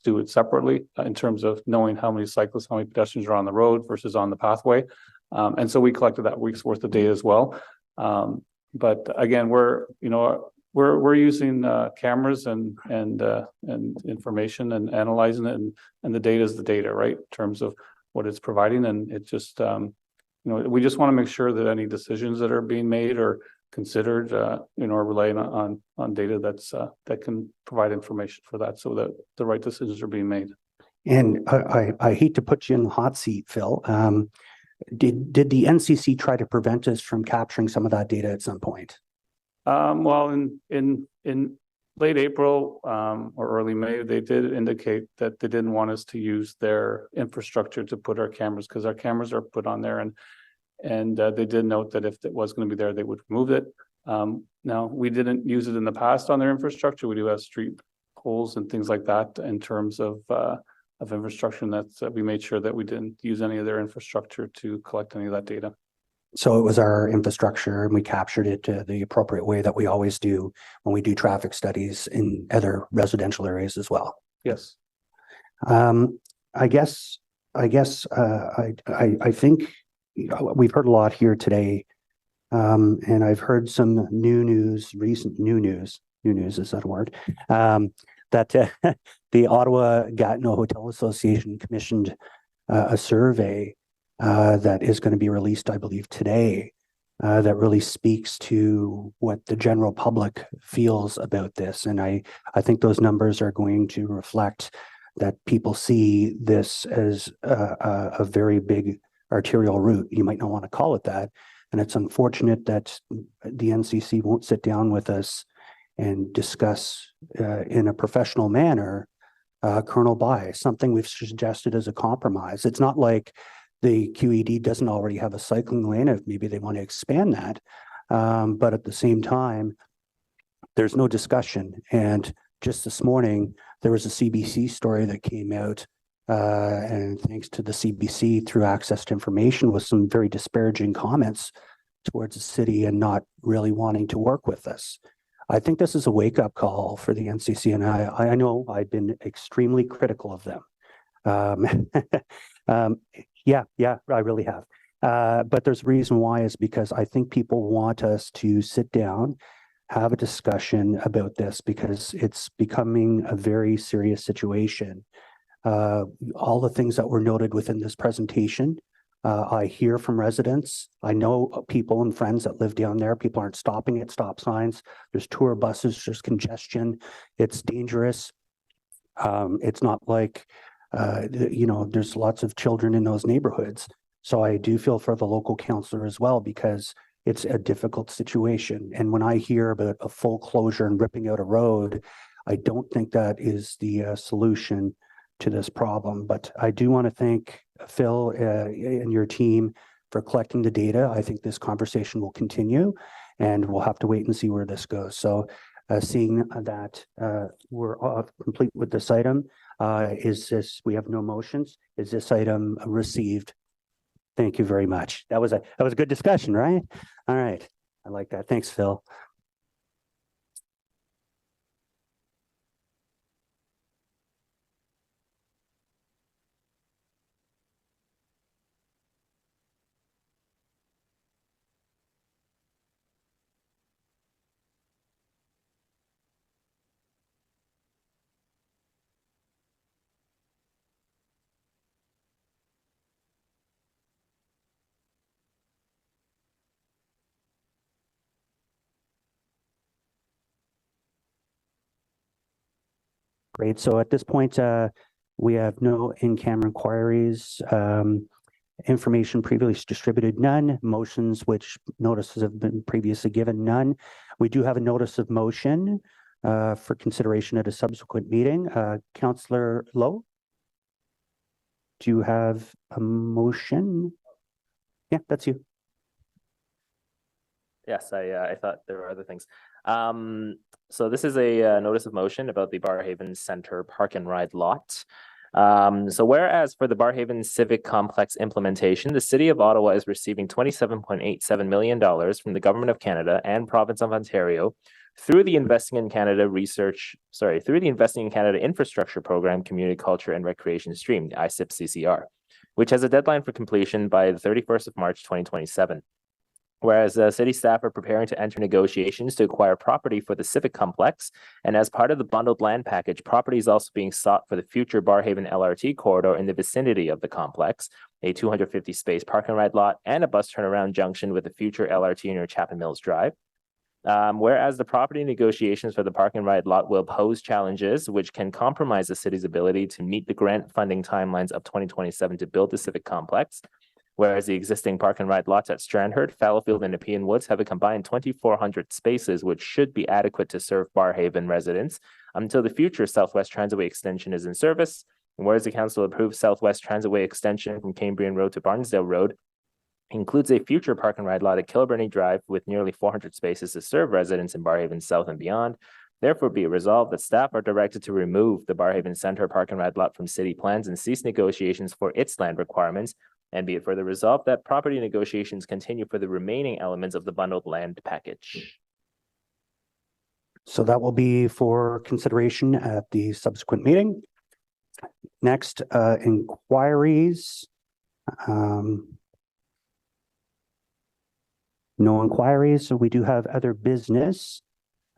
do it separately in terms of knowing how many cyclists, how many pedestrians are on the road versus on the pathway. And so we collected that week's worth of data as well. But again, we're using cameras and information and analyzing it, and the data is the data, right? In terms of what it's providing, and it just you know, we just want to make sure that any decisions that are being made or considered, you know, are relying on data that can provide information for that, so that the right decisions are being made. And I hate to put you in the hot seat, Phil. Did the NCC try to prevent us from capturing some of that data at some point? Well, in late April or early May, they did indicate that they didn't want us to use their infrastructure to put our cameras, because our cameras are put on there, and they did note that if it was going to be there, they would remove it. Now, we didn't use it in the past on their infrastructure. We do have street poles and things like that in terms of infrastructure, and that's we made sure that we didn't use any of their infrastructure to collect any of that data. So it was our infrastructure, and we captured it the appropriate way that we always do when we do traffic studies in other residential areas as well. Yes. I think we've heard a lot here today, and I've heard some recent new news, is that a word? That the Ottawa Gatineau Hotel Association commissioned a survey that is going to be released, I believe, today, that really speaks to what the general public feels about this. And I think those numbers are going to reflect that people see this as a very big arterial route. You might not want to call it that. And it's unfortunate that the NCC won't sit down with us and discuss in a professional manner Colonel By, something we've suggested as a compromise. It's not like the QED doesn't already have a cycling lane, if maybe they want to expand that. But at the same time, there's no discussion. And just this morning, there was a CBC story that came out, and thanks to the CBC, through access to information, with some very disparaging comments towards the city and not really wanting to work with us. I think this is a wake-up call for the NCC, and I know I've been extremely critical of them. Yeah, I really have. But there's a reason why is because I think people want us to sit down, have a discussion about this because it's becoming a very serious situation. All the things that were noted within this presentation, I hear from residents. I know people and friends that live down there. People aren't stopping at stop signs. There's tour buses, there's congestion. It's dangerous. It's not like, there's lots of children in those neighborhoods. So I do feel for the local councillor as well, because it's a difficult situation. And when I hear about a full closure and ripping out a road, I don't think that is the solution to this problem. But I do want to thank Phil and your team for collecting the data. I think this conversation will continue and we'll have to wait and see where this goes. So seeing that we're complete with this item, we have no motions. Is this item received? Thank you very much. That was a good discussion, right? All right. I like that. Thanks, Phil. Great. So at this point, we have no in-camera inquiries. Information previously distributed, none. Motions which notices have been previously given, none. We do have a notice of motion for consideration at a subsequent meeting. Councillor Lowe, do you have a motion? Yeah, that's you. Yes, I thought there were other things. So this is a notice of motion about the Barrhaven Center Park and Ride lot. So whereas for the Barrhaven Civic Complex implementation, the City of Ottawa is receiving $27.87 million from the Government of Canada and Province of Ontario through the Investing in Canada Infrastructure Program, Community Culture and Recreation Stream, the ICIP-CCR, which has a deadline for completion by the 31st of March, 2027. Whereas city staff are preparing to enter negotiations to acquire property for the Civic Complex, and as part of the bundled land package, property is also being sought for the future Barrhaven LRT corridor in the vicinity of the complex, a 250-space park and ride lot, and a bus turnaround junction with the future LRT near Chapman Mills Drive. Whereas the property negotiations for the park and ride lot will pose challenges which can compromise the city's ability to meet the grant funding timelines of 2027 to build the Civic Complex. Whereas the existing park and ride lots at Strandherd, Fallowfield, and Nepean Woods have a combined 2,400 spaces, which should be adequate to serve Barrhaven residents until the future Southwest Transitway extension is in service. And whereas the council approved Southwest Transitway extension from Cambrian Road to Barnesdale Road, includes a future park and ride lot at Kilburnie Drive with nearly 400 spaces to serve residents in Barrhaven South and beyond. Therefore, be it resolved that staff are directed to remove the Barrhaven Center park and ride lot from city plans and cease negotiations for its land requirements. And be it further resolved that property negotiations continue for the remaining elements of the bundled land package. So that will be for consideration at the subsequent meeting. Next, inquiries. No inquiries. So we do have other business.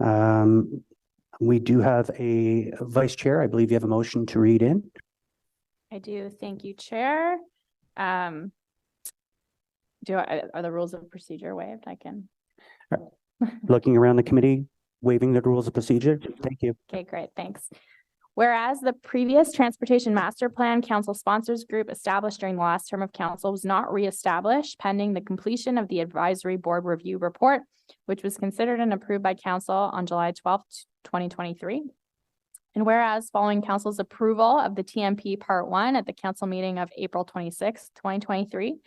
We do have a vice chair. I believe you have a motion to read in. I do. Thank you, Chair. Are the rules of procedure waived? I can. Looking around the committee, waiving the rules of procedure. Thank you. Okay, great. Thanks. Whereas the previous Transportation Master Plan Council Sponsors Group established during the last term of council was not reestablished pending the completion of the Advisory Board Review Report, which was considered and approved by council on July 12th, 2023. And whereas following council's approval of the TMP Part 1 at the council meeting of April 26, 2023,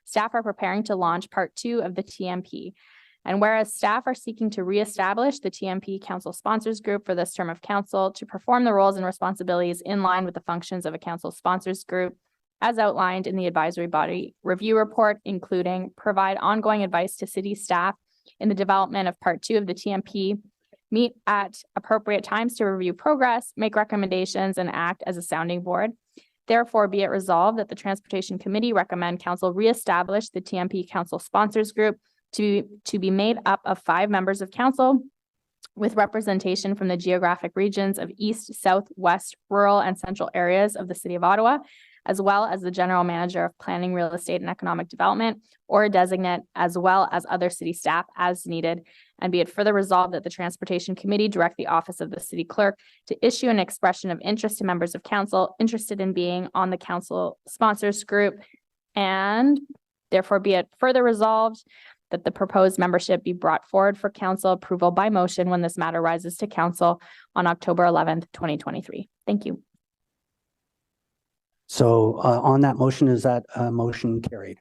staff are preparing to launch Part 2 of the TMP. And whereas staff are seeking to reestablish the TMP Council Sponsors Group for this term of council to perform the roles and responsibilities in line with the functions of a council sponsors group, as outlined in the advisory body review report, including provide ongoing advice to city staff in the development of Part 2 of the TMP, meet at appropriate times to review progress, make recommendations, and act as a sounding board. Therefore, be it resolved that the Transportation Committee recommend council reestablish the TMP Council Sponsors Group to be made up of 5 members of council with representation from the geographic regions of East, South, West, rural, and central areas of the City of Ottawa, as well as the General Manager of Planning, Real Estate, and Economic Development, or a designate, as well as other city staff as needed. And be it further resolved that the Transportation Committee direct the Office of the City Clerk to issue an expression of interest to members of council interested in being on the council sponsors group. And therefore be it further resolved that the proposed membership be brought forward for council approval by motion when this matter rises to council on October 11th, 2023. Thank you. So on that motion, is that motion carried?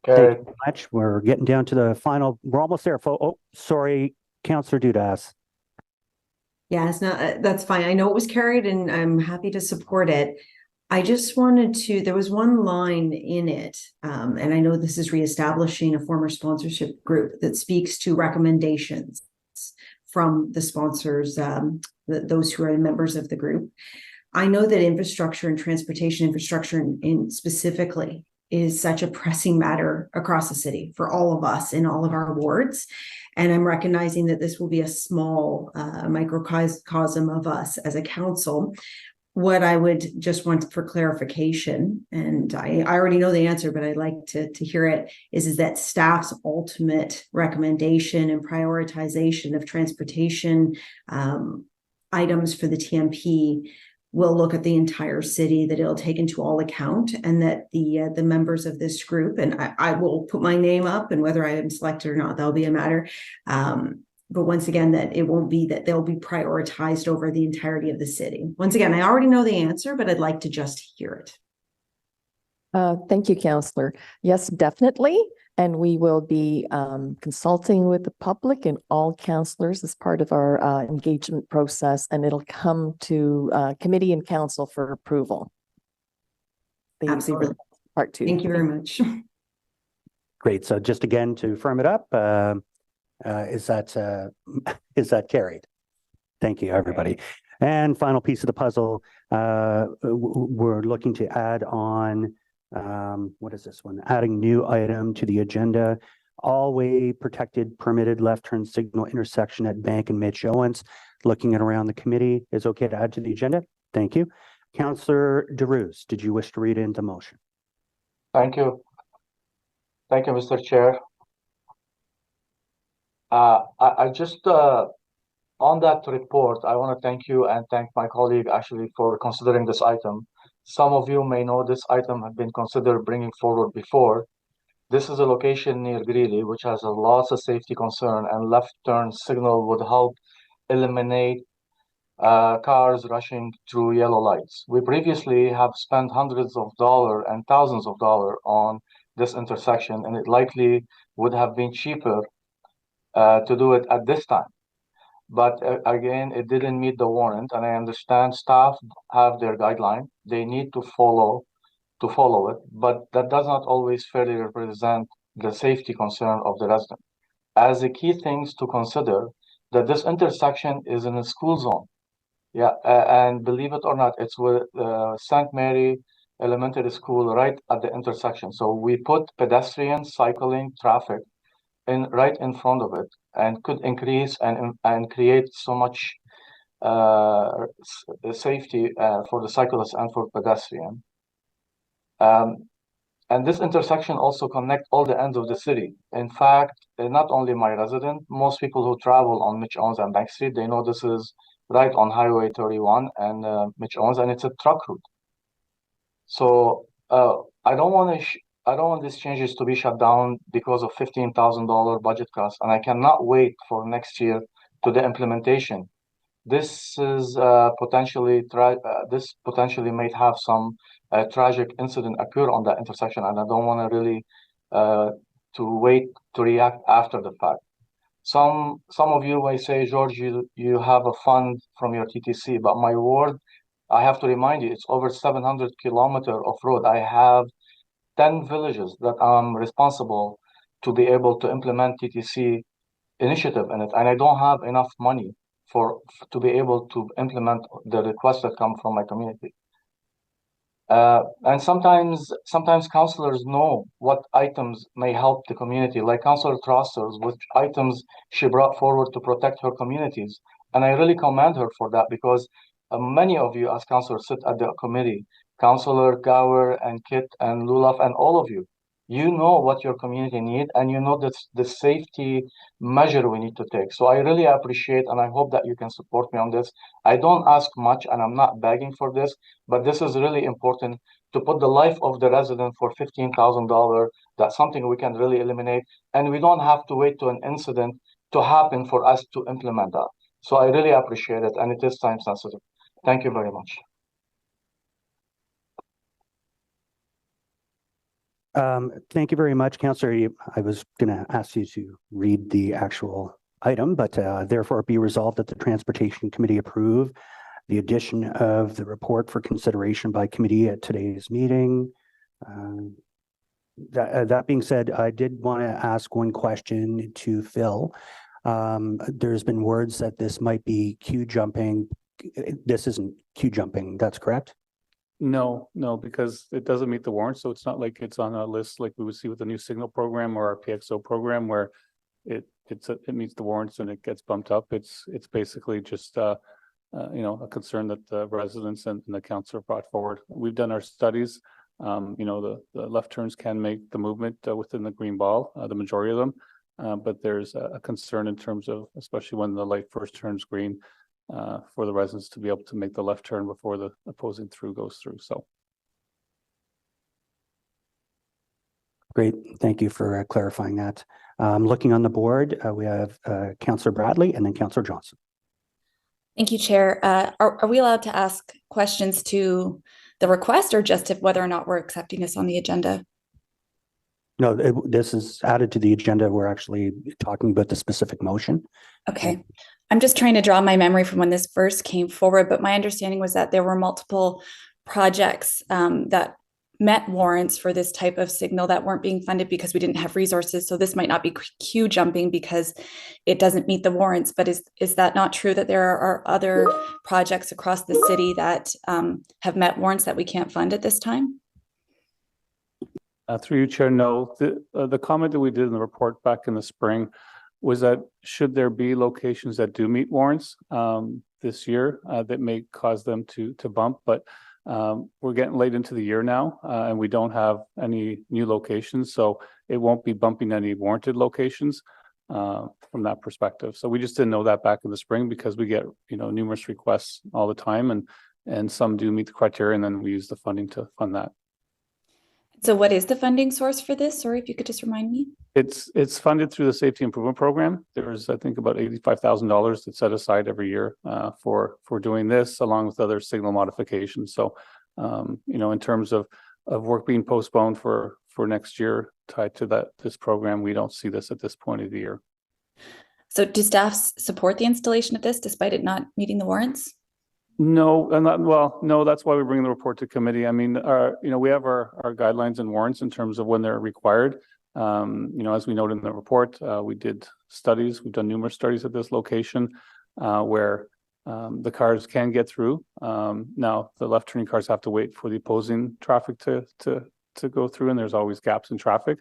Carried. Thank you very much. We're getting down to the final. We're almost there. Oh, sorry, Councillor Dudas. Yeah, it's not, that's fine. I know it was carried and I'm happy to support it. I just wanted to, there was one line in it, and I know this is reestablishing a former sponsorship group that speaks to recommendations from the sponsors, those who are members of the group. I know that infrastructure and transportation infrastructure in specifically is such a pressing matter across the city for all of us in all of our wards. And I'm recognizing that this will be a small microcosm of us as a council. What I would just want for clarification, and I already know the answer, but I'd like to hear it, is that staff's ultimate recommendation and prioritization of transportation items for the TMP will look at the entire city, that it'll take into all account, and that the members of this group, and I will put my name up, and whether I am selected or not, that'll be a matter. But once again, that it won't be that they'll be prioritized over the entirety of the city. Once again, I already know the answer, but I'd like to just hear it. Thank you, Councillor. Yes, definitely. And we will be consulting with the public and all councillors as part of our engagement process, and it'll come to committee and council for approval. Absolutely. Part 2. Thank you very much. Great. So just again to firm it up, is that carried? Thank you, everybody. And final piece of the puzzle, we're looking to add on, what is this one? Adding new item to the agenda, all-way protected permitted left turn signal intersection at Bank and Mitch Owens. Looking at around the committee, is okay to add to the agenda? Thank you. Councillor DeRuse, did you wish to read into motion? Thank you. Thank you, Mr. Chair. I just, on that report, I want to thank you and thank my colleague actually for considering this item. Some of you may know this item had been considered bringing forward before. This is a location near Greeley, which has a lots of safety concern, and left turn signal would help eliminate cars rushing through yellow lights. We previously have spent hundreds of dollars and thousands of dollars on this intersection, and it likely would have been cheaper to do it at this time. But again, it didn't meet the warrant, and I understand staff have their guideline. They need to follow it, but that does not always fairly represent the safety concern of the resident. As the key things to consider, that this intersection is in a school zone. Yeah, and believe it or not, it's with St. Mary Elementary School right at the intersection. So we put pedestrian, cycling, traffic right in front of it, and could increase and create so much safety for the cyclists and for pedestrian. And this intersection also connects all the ends of the city. In fact, not only my resident, most people who travel on Mitch Owens and Bank Street, they know this is right on Highway 31 and Mitch Owens, and it's a truck route. So I don't want these changes to be shut down because of $15,000 budget cuts, and I cannot wait for next year to the implementation. This is potentially might have some tragic incident occur on that intersection, and I don't want to really to wait to react after the fact. Some of you may say, George, you have a fund from your TTC, but my ward, I have to remind you, it's over 700 kilometers of road. I have 10 villages that I'm responsible to be able to implement TTC initiative in it, and I don't have enough money to be able to implement the requests that come from my community. And sometimes councillors know what items may help the community, like Councillor Trosters, which items she brought forward to protect her communities. And I really commend her for that, because many of you as councillors sit at the committee, Councillor Gower and Kit and Lulaf and all of you. You know what your community needs, and you know the safety measure we need to take. So I really appreciate, and I hope that you can support me on this. I don't ask much, and I'm not begging for this, but this is really important to put the life of the resident for $15,000. That's something we can really eliminate, and we don't have to wait to an incident to happen for us to implement that. So I really appreciate it, and it is time sensitive. Thank you very much. Thank you very much, Councillor. I was going to ask you to read the actual item, but therefore be resolved that the Transportation Committee approve the addition of the report for consideration by committee at today's meeting. That being said, I did want to ask one question to Phil. There's been words that this might be queue jumping. This isn't queue jumping, that's correct? No, because it doesn't meet the warrant, so it's not like it's on a list like we would see with the new signal program or our PXO program where it meets the warrants and it gets bumped up. It's basically just a concern that the residents and the council brought forward. We've done our studies. The left turns can make the movement within the green ball, the majority of them, but there's a concern in terms of, especially when the light first turns green, for the residents to be able to make the left turn before the opposing through goes through. So. Great, thank you for clarifying that. Looking on the board, we have Councillor Bradley and then Councillor Johnson. Thank you, Chair. Are we allowed to ask questions to the request or just if whether or not we're accepting this on the agenda? No, this is added to the agenda. We're actually talking about the specific motion. Okay. I'm just trying to draw my memory from when this first came forward, but my understanding was that there were multiple projects that met warrants for this type of signal that weren't being funded because we didn't have resources. So this might not be queue jumping because it doesn't meet the warrants, but is that not true that there are other projects across the city that have met warrants that we can't fund at this time? Through you, Chair, no. The comment that we did in the report back in the spring was that should there be locations that do meet warrants this year that may cause them to bump, but we're getting late into the year now and we don't have any new locations, so it won't be bumping any warranted locations from that perspective. So we just didn't know that back in the spring because we get numerous requests all the time, and some do meet the criteria, and then we use the funding to fund that. So what is the funding source for this? Sorry, if you could just remind me. It's funded through the Safety Improvement Program. There's, I think, about $85,000 that's set aside every year for doing this, along with other signal modifications. So, in terms of work being postponed for next year tied to this program, we don't see this at this point of the year. So do staff support the installation of this despite it not meeting the warrants? No, no, that's why we bring the report to committee. I mean, we have our guidelines and warrants in terms of when they're required. As we noted in the report, we did studies. We've done numerous studies at this location where the cars can get through. Now, the left turning cars have to wait for the opposing traffic to go through, and there's always gaps in traffic.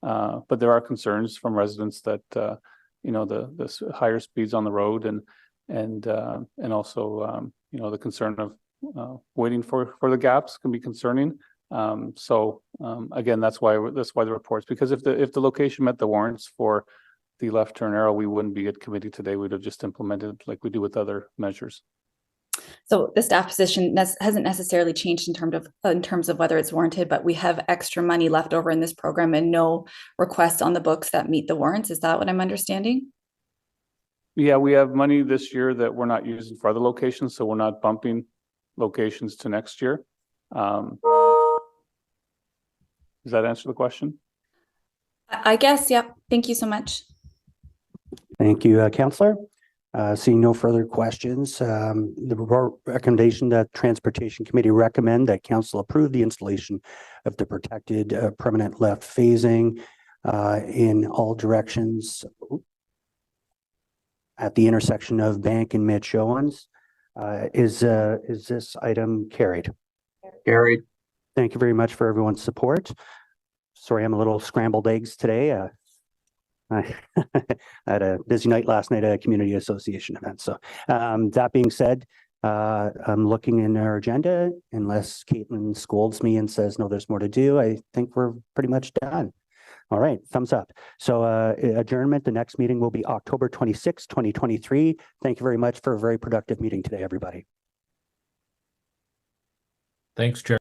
But there are concerns from residents that the higher speeds on the road and also the concern of waiting for the gaps can be concerning. Again, that's why the reports, because if the location met the warrants for the left turn arrow, we wouldn't be at committee today. We'd have just implemented like we do with other measures. So the staff position hasn't necessarily changed in terms of whether it's warranted, but we have extra money left over in this program and no requests on the books that meet the warrants. Is that what I'm understanding? Yeah, we have money this year that we're not using for other locations, so we're not bumping locations to next year. Does that answer the question? I guess, yep. Thank you so much. Thank you, Councillor. Seeing no further questions, the recommendation that Transportation Committee recommend that Council approve the installation of the protected permanent left phasing in all directions at the intersection of Bank and Mitch Owens. Is this item carried? Carried. Thank you very much for everyone's support. Sorry, I'm a little scrambled eggs today. I had a busy night last night at a community association event. So that being said, I'm looking in our agenda. Unless Caitlin scolds me and says, no, there's more to do, I think we're pretty much done. All right, thumbs up. So adjournment, the next meeting will be October 26, 2023. Thank you very much for a very productive meeting today, everybody. Thanks, Chair.